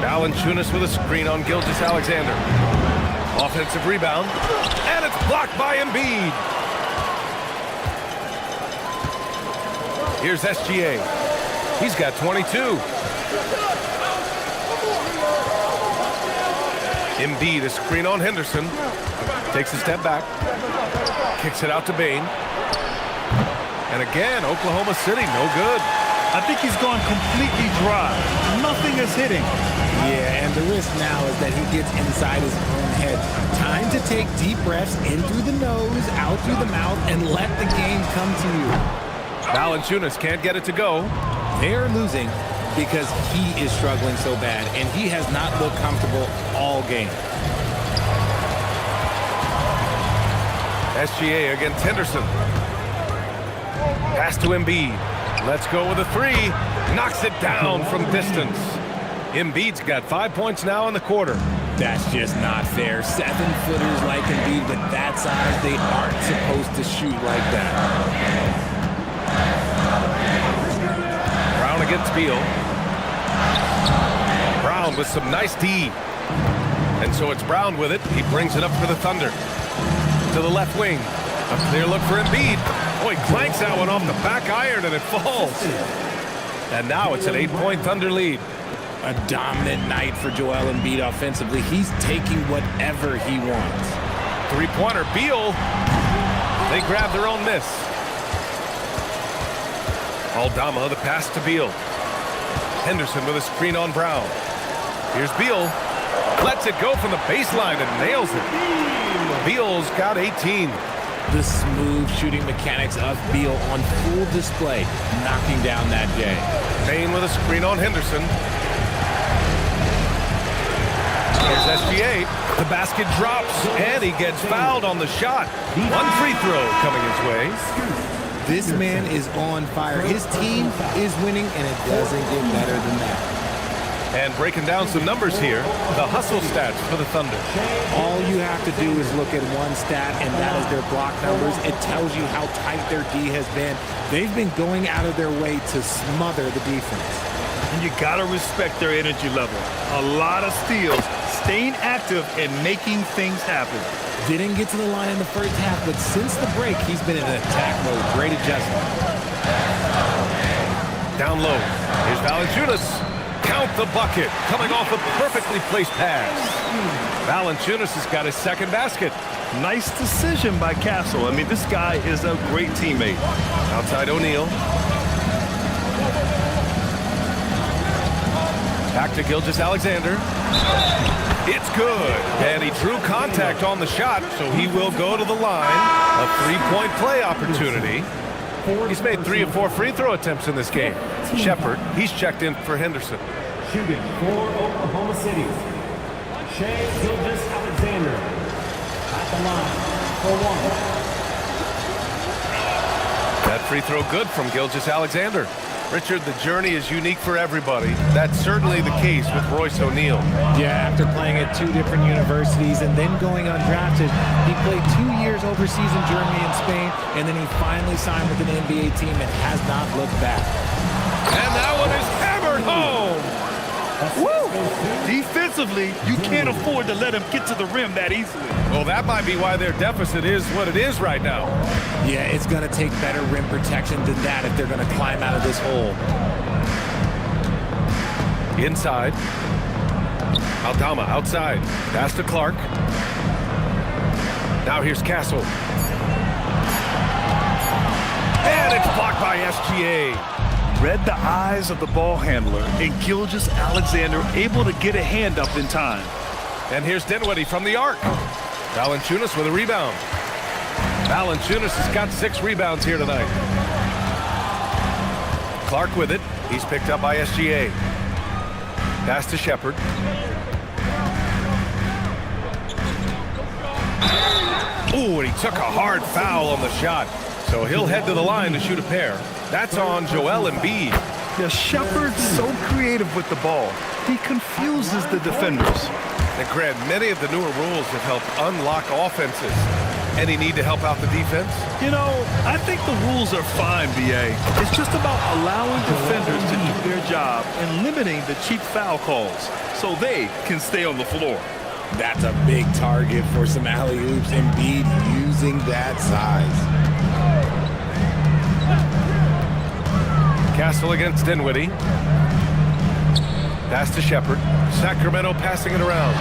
S1: Valanciunas with a screen on Gilgeous-Alexander. Offensive rebound, and it's blocked by Embiid. Here's SGA. He's got 22. Embiid, a screen on Henderson. Takes a step back. Kicks it out to Bane. And again, Oklahoma City, no good.
S4: I think he's gone completely dry. Nothing is hitting.
S7: Yeah, and the risk now is that he gets inside his own head. Time to take deep breaths in through the nose, out through the mouth, and let the game come to you.
S1: Valanciunas can't get it to go.
S7: They're losing because he is struggling so bad, and he has not looked comfortable all game.
S1: SGA against Henderson. Pass to Embiid. Let's go with a 3. Knocks it down from distance. Embiid's got 5 points now in the quarter.
S7: That's just not fair. 7-footers like Embiid, but that size, they aren't supposed to shoot like that.
S1: Brown against Beal. Brown with some nice D. And so it's Brown with it. He brings it up for the Thunder. To the left wing. A clear look for Embiid. Boy, clanks that one off the back iron and it falls. And now it's an 8-point Thunder lead.
S7: A dominant night for Joel Embiid offensively. He's taking whatever he wants.
S1: Three-pointer, Beal. They grab their own miss. Aldama, the pass to Beal. Henderson with a screen on Brown. Here's Beal. Lets it go from the baseline and nails it. Beal's got 18.
S7: The smooth shooting mechanics of Beal on full display, knocking down that J.
S1: Bane with a screen on Henderson. Here's SGA. The basket drops, and he gets fouled on the shot. One free throw coming his way.
S7: This man is on fire. His team is winning, and it doesn't get better than that.
S1: And breaking down some numbers here, the hustle stats for the Thunder.
S7: All you have to do is look at one stat, and that is their block numbers. It tells you how tight their D has been. They've been going out of their way to smother the defense.
S4: And you got to respect their energy level. A lot of steals, staying active, and making things happen.
S7: Didn't get to the line in the first half, but since the break, he's been in attack mode. Great adjustment.
S1: Down low. Here's Valanciunas. Count the bucket, coming off a perfectly placed pass. Valanciunas has got his second basket.
S4: Nice decision by Castle. I mean, this guy is a great teammate.
S1: Outside O'Neal. Back to Gilgeous-Alexander. It's good. And he drew contact on the shot, so he will go to the line. A three-point play opportunity. He's made 3 of 4 free throw attempts in this game. Shepard, he's checked in for Henderson.
S5: Shooting for Oklahoma City, Shai Gilgeous-Alexander at the line for 1.
S1: That free throw good from Gilgeous-Alexander. Richard, the journey is unique for everybody. That's certainly the case with Royce O'Neal.
S3: Yeah, after playing at 2 different universities and then going undrafted, he played 2 years overseas in Germany and Spain, and then he finally signed with an NBA team and has not looked back.
S1: And that one is hammered home.
S4: Woo! Defensively, you can't afford to let him get to the rim that easily.
S1: Well, that might be why their deficit is what it is right now.
S3: Yeah, it's going to take better rim protection than that if they're going to climb out of this hole.
S1: Inside. Aldama outside. Pass to Clark. Now here's Castle. And it's blocked by SGA.
S4: Read the eyes of the ball handler, and Gilgeous-Alexander able to get a hand up in time.
S1: And here's Dinwiddie from the arc. Valanciunas with a rebound. Valanciunas has got 6 rebounds here tonight. Clark with it. He's picked up by SGA. Pass to Shepherd. Ooh, and he took a hard foul on the shot. So he'll head to the line to shoot a pair. That's on Joel Embiid.
S4: Yeah, Shepherd's so creative with the ball. He confuses the defenders.
S1: And Grant, many of the newer rules have helped unlock offenses. Any need to help out the defense?
S4: You know, I think the rules are fine, B.A. It's just about allowing defenders to do their job and limiting the cheap foul calls so they can stay on the floor.
S7: That's a big target for some alley-oops. Embiid using that size.
S1: Castle against Dinwiddie. Pass to Shepherd. Sacramento passing it around.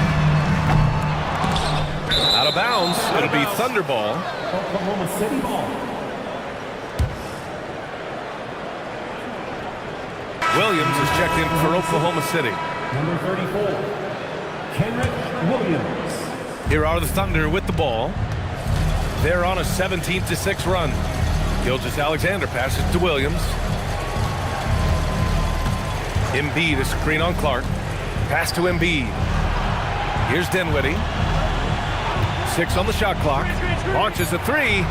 S1: Out of bounds. It'll be Thunder ball.
S5: Oklahoma City ball.
S1: Williams is checked in for Oklahoma City.
S5: Number 34, Kenrich Williams.
S1: Here are the Thunder with the ball. They're on a 17-6 run. Gilgeous-Alexander passes to Williams. Embiid, a screen on Clark. Pass to Embiid. Here's Dinwiddie. 6 on the shot clock. Launches a 3.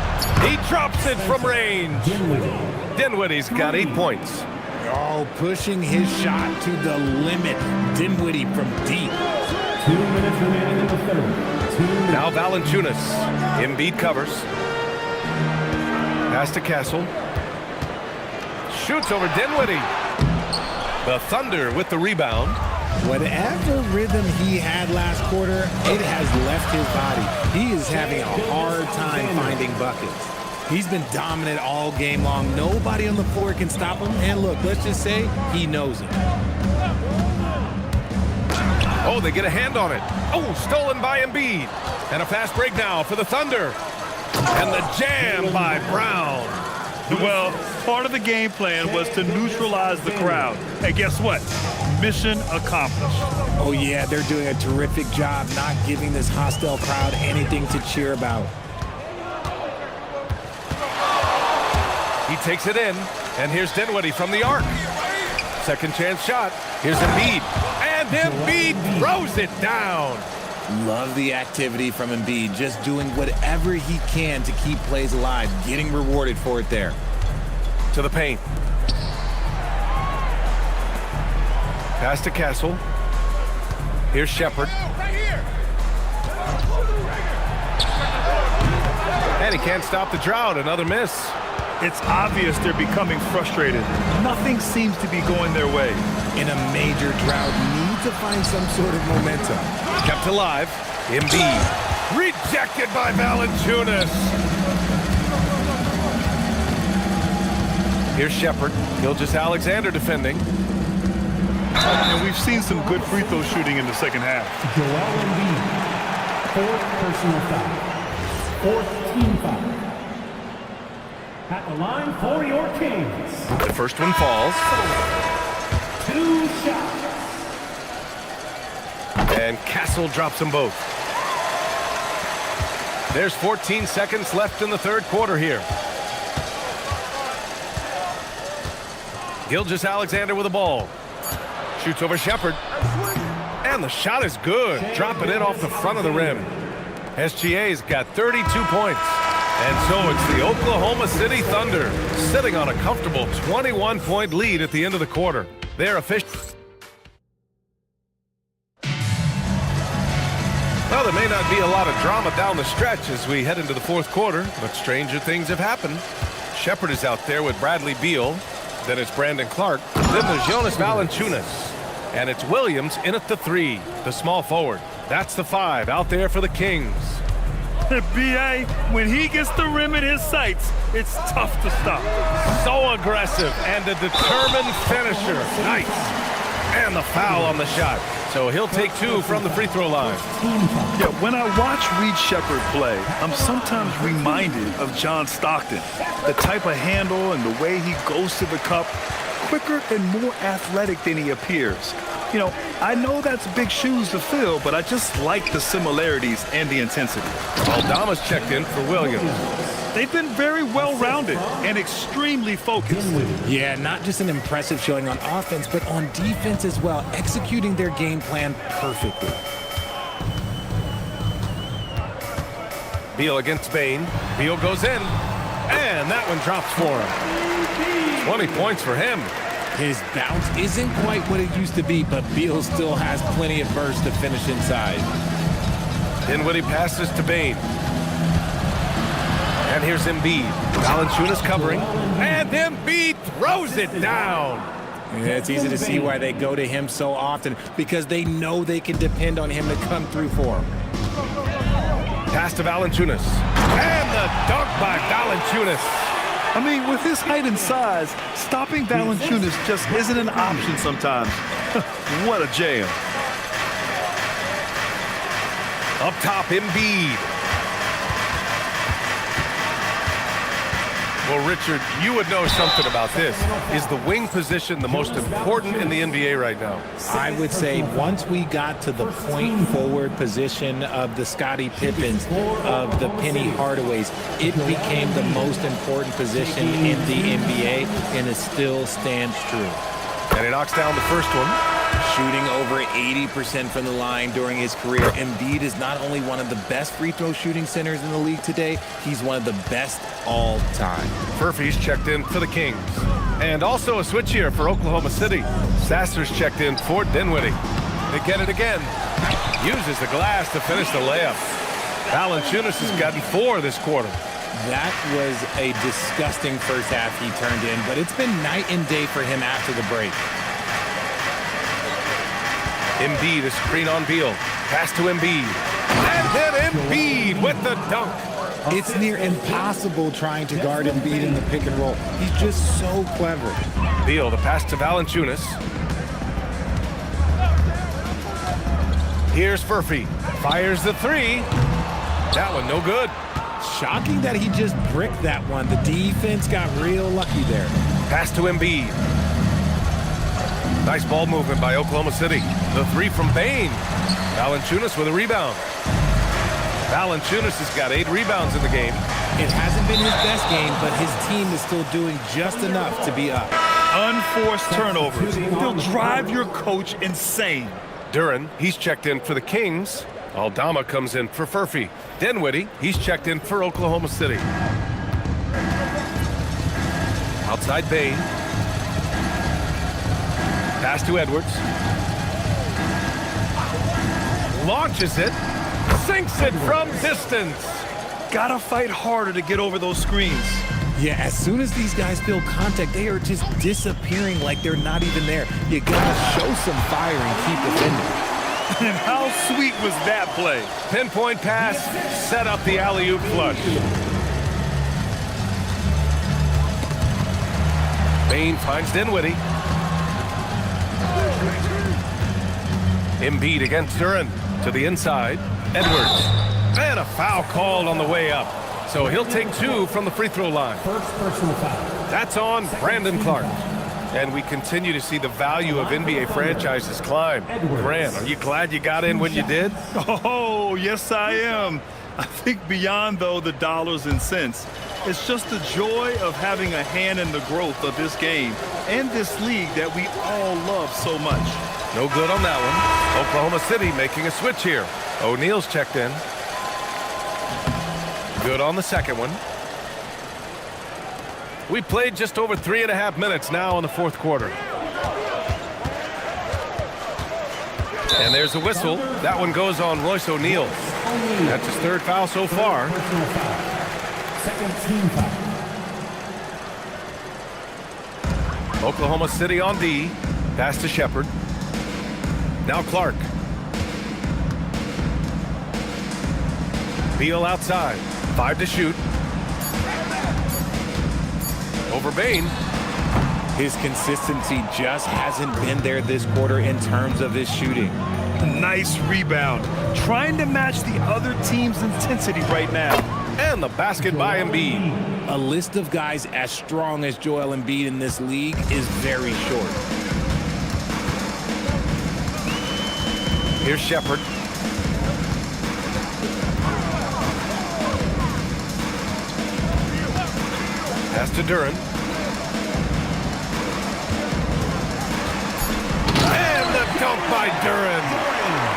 S1: He drops it from range. Dinwiddie's got 8 points.
S3: Oh, pushing his shot to the limit. Dinwiddie from deep.
S5: 2 minutes remaining in the third.
S1: Now Valanciunas. Embiid covers. Pass to Castle. Shoots over Dinwiddie. The Thunder with the rebound.
S3: Whatever rhythm he had last quarter, it has left his body. He is having a hard time finding buckets. He's been dominant all game long. Nobody on the floor can stop him. And look, let's just say he knows it.
S1: Oh, they get a hand on it. Oh, stolen by Embiid. And a fast break now for the Thunder. And the jam by Brown.
S4: Well, part of the game plan was to neutralize the crowd. And guess what? Mission accomplished.
S3: Oh, yeah, they're doing a terrific job not giving this hostile crowd anything to cheer about.
S1: He takes it in. And here's Dinwiddie from the arc. Second chance shot. Here's Embiid. And Embiid throws it down.
S7: Love the activity from Embiid, just doing whatever he can to keep plays alive, getting rewarded for it there.
S1: To the paint. Pass to Castle. Here's Shepherd. And he can't stop the drought. Another miss.
S4: It's obvious they're becoming frustrated. Nothing seems to be going their way.
S3: In a major drought, need to find some sort of momentum.
S1: Kept alive. Embiid. Rejected by Valanciunas. Here's Shepherd. Gilgeous-Alexander defending.
S4: And we've seen some good free throw shooting in the second half.
S5: Joel Embiid, 4th personal foul. 4th team foul. At the line for your Kings.
S1: The first one falls.
S5: 2 shots.
S1: And Castle drops them both. There's 14 seconds left in the third quarter here. Gilgeous-Alexander with the ball. Shoots over Shepherd. And the shot is good. Dropping it off the front of the rim. SGA's got 32 points. And so it's the Oklahoma City Thunder sitting on a comfortable 21-point lead at the end of the quarter. They're official. Well, there may not be a lot of drama down the stretch as we head into the fourth quarter, but stranger things have happened. Shepard is out there with Bradley Beal. Then it's Brandon Clark. Then there's Jonas Valanciunas. And it's Williams in at the 3, the small forward. That's the 5 out there for the Kings.
S4: B.A., when he gets the rim in his sights, it's tough to stop.
S1: So aggressive and a determined finisher. Nice. And the foul on the shot. So he'll take 2 from the free throw line.
S4: Yeah, when I watch Reed Shepard play, I'm sometimes reminded of John Stockton. The type of handle and the way he goes to the cup, quicker and more athletic than he appears. You know, I know that's big shoes to fill, but I just like the similarities and the intensity.
S1: Aldama's checked in for Williams.
S4: They've been very well-rounded and extremely focused.
S3: Yeah, not just an impressive showing on offense, but on defense as well, executing their game plan perfectly.
S1: Beal against Bane. Beal goes in, and that one drops for him. 20 points for him.
S3: His bounce isn't quite what it used to be, but Beal still has plenty of burst to finish inside.
S1: Dinwiddie passes to Bane. And here's Embiid. Valanciunas covering. And Embiid throws it down.
S3: Yeah, it's easy to see why they go to him so often, because they know they can depend on him to come through for them.
S1: Pass to Valanciunas. And the dunk by Valanciunas.
S4: I mean, with his height and size, stopping Valanciunas just isn't an option sometimes. What a jam.
S1: Up top, Embiid. Well, Richard, you would know something about this. Is the wing position the most important in the NBA right now?
S3: I would say once we got to the point forward position of the Scottie Pippens, of the Penny Hardaways, it became the most important position in the NBA, and it still stands true.
S1: And he knocks down the first one.
S3: Shooting over 80% from the line during his career, Embiid is not only one of the best free throw shooting centers in the league today, he's one of the best all time.
S1: Furphy's checked in for the Kings. And also a switch here for Oklahoma City. Sasser's checked in for Dinwiddie. They get it again. Uses the glass to finish the layup. Valanciunas has gotten 4 this quarter.
S3: That was a disgusting first half he turned in, but it's been night and day for him after the break.
S1: Embiid, a screen on Beal. Pass to Embiid. And then Embiid with the dunk.
S3: It's near impossible trying to guard Embiid in the pick and roll. He's just so clever.
S1: Beal, the pass to Valanciunas. Here's Furphy. Fires the 3. That one no good.
S3: Shocking that he just bricked that one. The defense got real lucky there.
S1: Pass to Embiid. Nice ball movement by Oklahoma City. The 3 from Bane. Valanciunas with a rebound. Valanciunas has got 8 rebounds in the game.
S3: It hasn't been his best game, but his team is still doing just enough to be up.
S4: Unforced turnovers. They'll drive your coach insane.
S1: Duren, he's checked in for the Kings. Aldama comes in for Furphy. Dinwiddie, he's checked in for Oklahoma City. Outside Bane. Pass to Edwards. Launches it. Sinks it from distance.
S4: Gotta fight harder to get over those screens.
S3: Yeah, as soon as these guys feel contact, they are just disappearing like they're not even there. You gotta show some fire and keep defending.
S4: And how sweet was that play?
S1: Pinpoint pass, set up the alley-oop flush. Bane finds Dinwiddie. Embiid against Duren to the inside. Edwards. And a foul called on the way up. So he'll take 2 from the free throw line.
S5: First personal foul.
S1: That's on Brandon Clark. And we continue to see the value of NBA franchises climb. Grant, are you glad you got in when you did?
S4: Oh, yes, I am. I think beyond, though, the dollars and cents, it's just the joy of having a hand in the growth of this game and this league that we all love so much.
S1: No good on that one. Oklahoma City making a switch here. O'Neal's checked in. Good on the second one. We played just over 3.5 minutes now in the fourth quarter. And there's a whistle. That one goes on Royce O'Neal. That's his third foul so far.
S5: Personal foul. Second team foul.
S1: Oklahoma City on D. Pass to Shepard. Now Clark. Beal outside. 5 to shoot. Over Bain.
S7: His consistency just hasn't been there this quarter in terms of his shooting.
S4: Nice rebound. Trying to match the other team's intensity right now.
S1: And the basket by Embiid.
S7: A list of guys as strong as Joel Embiid in this league is very short.
S1: Here's Shepard. Pass to Duren. And the dunk by Duren.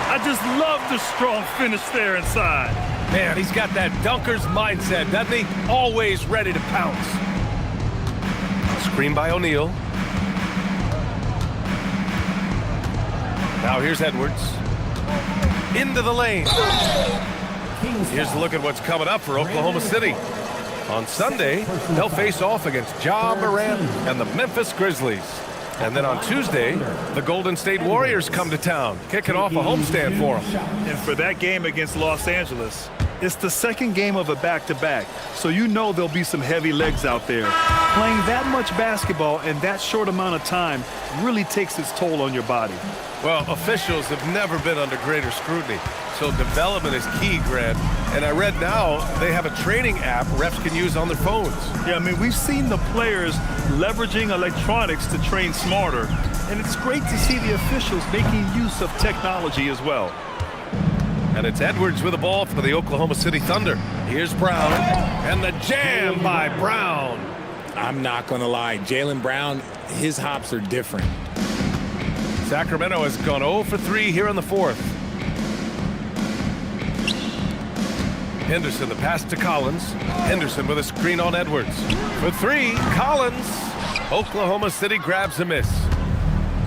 S4: I just love the strong finish there inside.
S1: Man, he's got that dunker's mindset, doesn't he? Always ready to pounce. Screen by O'Neal. Now here's Edwards. Into the lane. Here's a look at what's coming up for Oklahoma City. On Sunday, they'll face off against Ja Morant and the Memphis Grizzlies. And then on Tuesday, the Golden State Warriors come to town, kicking off a homestand for them.
S4: And for that game against Los Angeles, it's the second game of a back-to-back, so you know there'll be some heavy legs out there. Playing that much basketball in that short amount of time really takes its toll on your body.
S1: Well, officials have never been under greater scrutiny, so development is key, Grant. And I read now they have a training app refs can use on their phones.
S4: Yeah, I mean, we've seen the players leveraging electronics to train smarter, and it's great to see the officials making use of technology as well.
S1: And it's Edwards with the ball for the Oklahoma City Thunder. Here's Brown, and the jam by Brown.
S7: I'm not going to lie, Jaylen Brown, his hops are different.
S1: Sacramento has gone 0 for 3 here in the fourth. Henderson, the pass to Collins. Henderson with a screen on Edwards. For 3, Collins. Oklahoma City grabs a miss.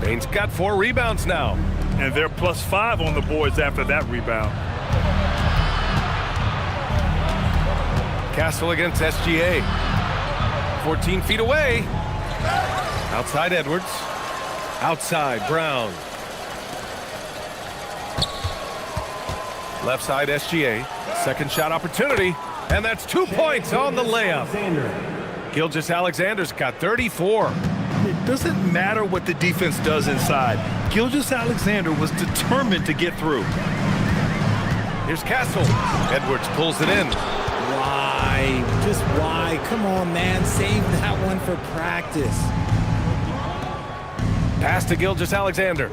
S1: Bain's got 4 rebounds now.
S4: And they're +5 on the boards after that rebound.
S1: Castle against SGA. 14 feet away. Outside Edwards. Outside Brown. Left side SGA. Second shot opportunity. And that's 2 points on the layup. Gilgeous-Alexander's got 34.
S4: It doesn't matter what the defense does inside. Gilgeous-Alexander was determined to get through.
S1: Here's Castle. Edwards pulls it in.
S7: Why? Just why? Come on, man. Save that one for practice.
S1: Pass to Gilgeous-Alexander.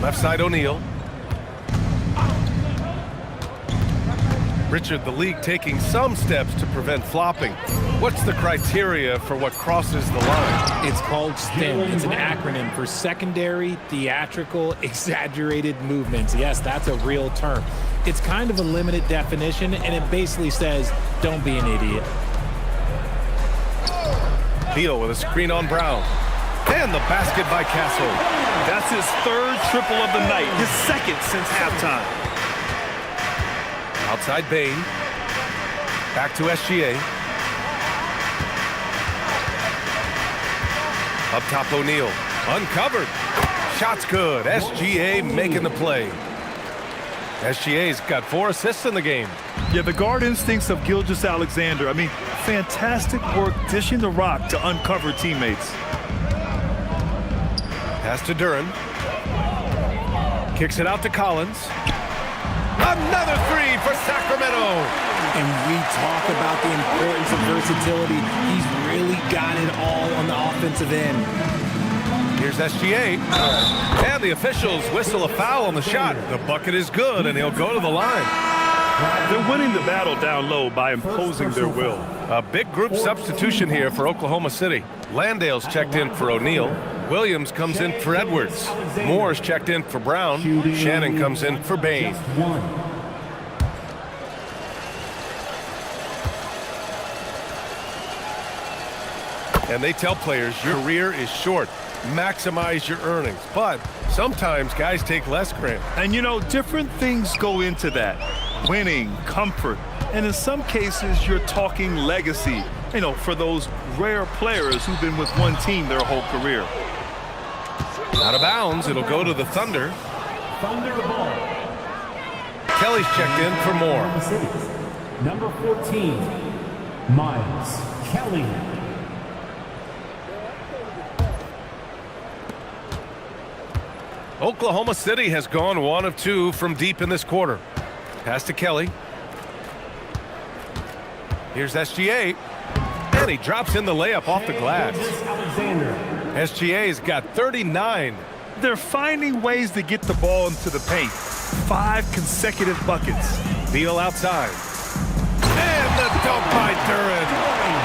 S1: Left side O'Neal. Richard, the league taking some steps to prevent flopping. What's the criteria for what crosses the line?
S7: It's called STEM. It's an acronym for secondary, theatrical, exaggerated movements. Yes, that's a real term. It's kind of a limited definition, and it basically says, don't be an idiot.
S1: Beal with a screen on Brown. And the basket by Castle.
S4: That's his third triple of the night, his second since halftime.
S1: Outside Bain. Back to SGA. Up top O'Neal. Uncovered. Shot's good. SGA making the play. SGA's got 4 assists in the game.
S4: Yeah, the guard instincts of Gilgeous-Alexander. I mean, fantastic work dishing the rock to uncover teammates.
S1: Pass to Duren. Kicks it out to Collins. Another 3 for Sacramento.
S7: And we talk about the importance of versatility. He's really got it all on the offensive end.
S1: Here's SGA. And the officials whistle a foul on the shot. The bucket is good, and he'll go to the line.
S4: They're winning the battle down low by imposing their will.
S1: A big group substitution here for Oklahoma City. Landale's checked in for O'Neal. Williams comes in for Edwards. Moore's checked in for Brown. Shannon comes in for Bain. And they tell players your career is short. Maximize your earnings. But sometimes guys take less, Grant.
S4: And, you know, different things go into that. Winning, comfort, and in some cases, you're talking legacy, you know, for those rare players who've been with one team their whole career.
S1: Out of bounds, it'll go to the Thunder.
S5: Thunder ball.
S1: Kelly's checked in for more.
S5: Number 14, Miles Kelly.
S1: Oklahoma City has gone 1 of 2 from deep in this quarter. Pass to Kelly. Here's SGA. And he drops in the layup off the glass. SGA's got 39.
S4: They're finding ways to get the ball into the paint. 5 consecutive buckets.
S1: Beal outside. And the dunk by Duren.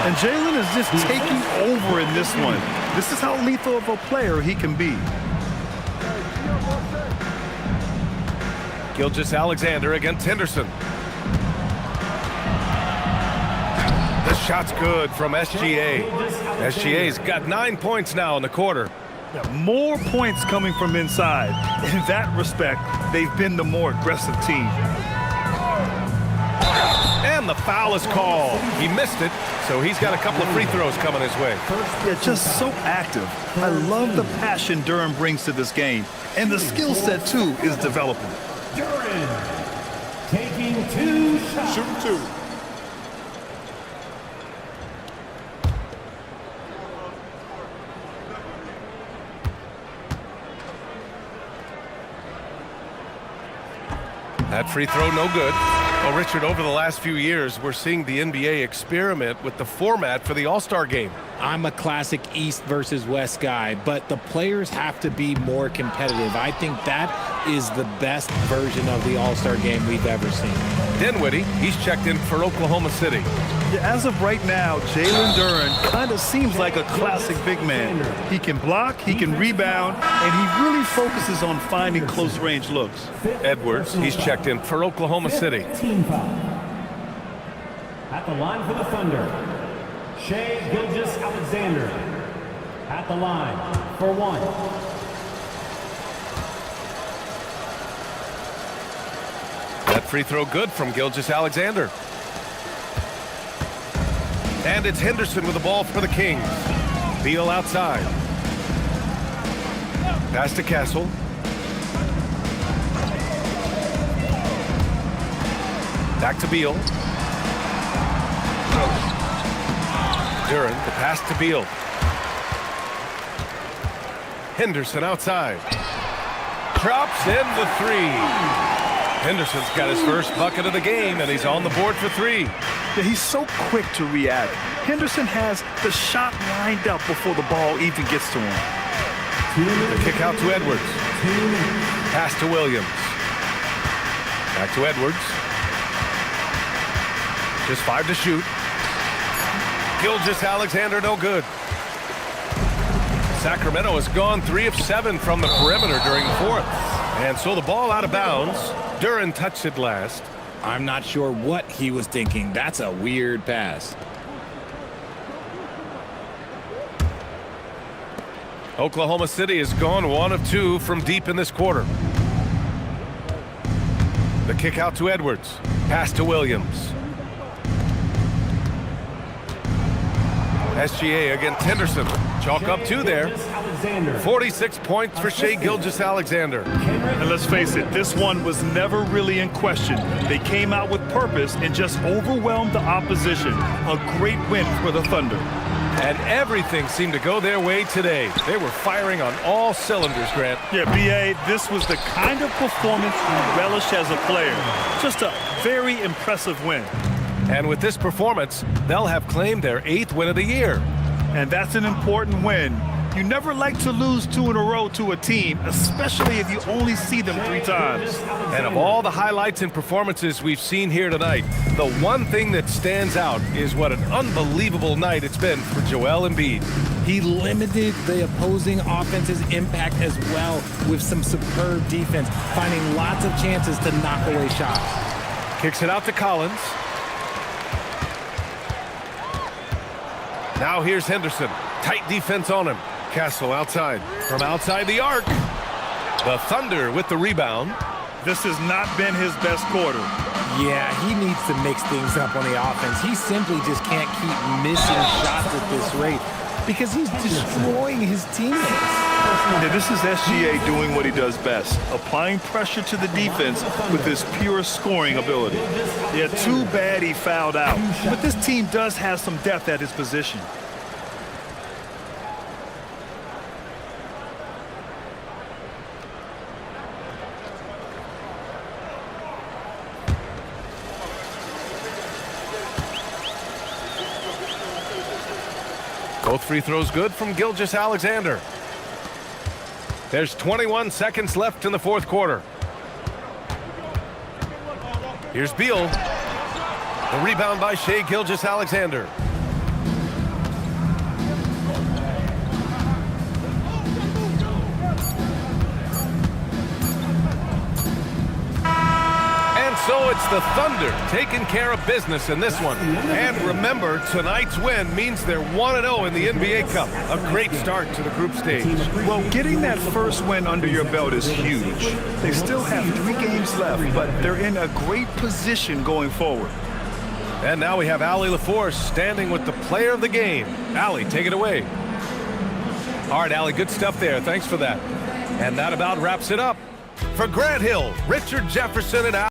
S4: And Jalen is just taking over in this one. This is how lethal of a player he can be.
S1: Gilgeous-Alexander against Henderson. The shot's good from SGA. SGA's got 9 points now in the quarter.
S4: More points coming from inside. In that respect, they've been the more aggressive team.
S1: And the foul is called. He missed it, so he's got a couple of free throws coming his way.
S4: Yeah, just so active. I love the passion Duren brings to this game. And the skill set, too, is developing.
S5: Duren taking 2 shots.
S9: Shooting 2.
S1: That free throw no good. Well, Richard, over the last few years, we're seeing the NBA experiment with the format for the All-Star game.
S3: I'm a classic East versus West guy, but the players have to be more competitive. I think that is the best version of the All-Star game we've ever seen.
S1: Dinwiddie, he's checked in for Oklahoma City.
S4: Yeah, as of right now, Jalen Duren kind of seems like a classic big man. He can block, he can rebound, and he really focuses on finding close-range looks.
S1: Edwards, he's checked in for Oklahoma City.
S5: Team foul. At the line for the Thunder, Shai Gilgeous-Alexander. At the line for 1.
S1: That free throw good from Gilgeous-Alexander. And it's Henderson with the ball for the Kings. Beal outside. Pass to Castle. Back to Beal. Duren, the pass to Beal. Henderson outside. Drops in the 3. Henderson's got his first bucket of the game, and he's on the board for 3.
S4: Yeah, he's so quick to react. Henderson has the shot lined up before the ball even gets to him.
S1: The kick out to Edwards. Pass to Williams. Back to Edwards. Just 5 to shoot. Gilgeous-Alexander no good. Sacramento has gone 3 of 7 from the perimeter during the 4th. And so the ball out of bounds. Duren touched it last.
S3: I'm not sure what he was thinking. That's a weird pass.
S1: Oklahoma City has gone 1 of 2 from deep in this quarter. The kick out to Edwards. Pass to Williams. SGA against Henderson. Chalk up 2 there. 46 points for Shai Gilgeous-Alexander.
S4: And let's face it, this one was never really in question. They came out with purpose and just overwhelmed the opposition. A great win for the Thunder.
S1: And everything seemed to go their way today. They were firing on all cylinders, Grant.
S4: Yeah, B.A., this was the kind of performance you relish as a player. Just a very impressive win.
S1: And with this performance, they'll have claimed their 8th win of the year.
S4: And that's an important win. You never like to lose 2 in a row to a team, especially if you only see them 3 times.
S1: And of all the highlights and performances we've seen here tonight, the one thing that stands out is what an unbelievable night it's been for Joel Embiid.
S3: He limited the opposing offense's impact as well with some superb defense, finding lots of chances to knock away shots.
S1: Kicks it out to Collins. Now here's Henderson. Tight defense on him. Castle outside. From outside the arc. The Thunder with the rebound.
S4: This has not been his best quarter.
S3: Yeah, he needs to mix things up on the offense. He simply just can't keep missing shots at this rate because he's destroying his teammates.
S4: Yeah, this is SGA doing what he does best, applying pressure to the defense with his pure scoring ability. Yeah, too bad he fouled out, but this team does have some depth at his position.
S1: Both free throws good from Gilgeous-Alexander. There's 21 seconds left in the fourth quarter. Here's Beal. The rebound by Shai Gilgeous-Alexander. And so it's the Thunder taking care of business in this one. And remember, tonight's win means they're 1-0 in the NBA Cup. A great start to the group stage.
S4: Well, getting that first win under your belt is huge. They still have 3 games left, but they're in a great position going forward.
S1: And now we have Allie LaForce standing with the player of the game. Allie, take it away. All right, Allie, good stuff there. Thanks for that. And that about wraps it up. For Grant Hill, Richard Jefferson, and Al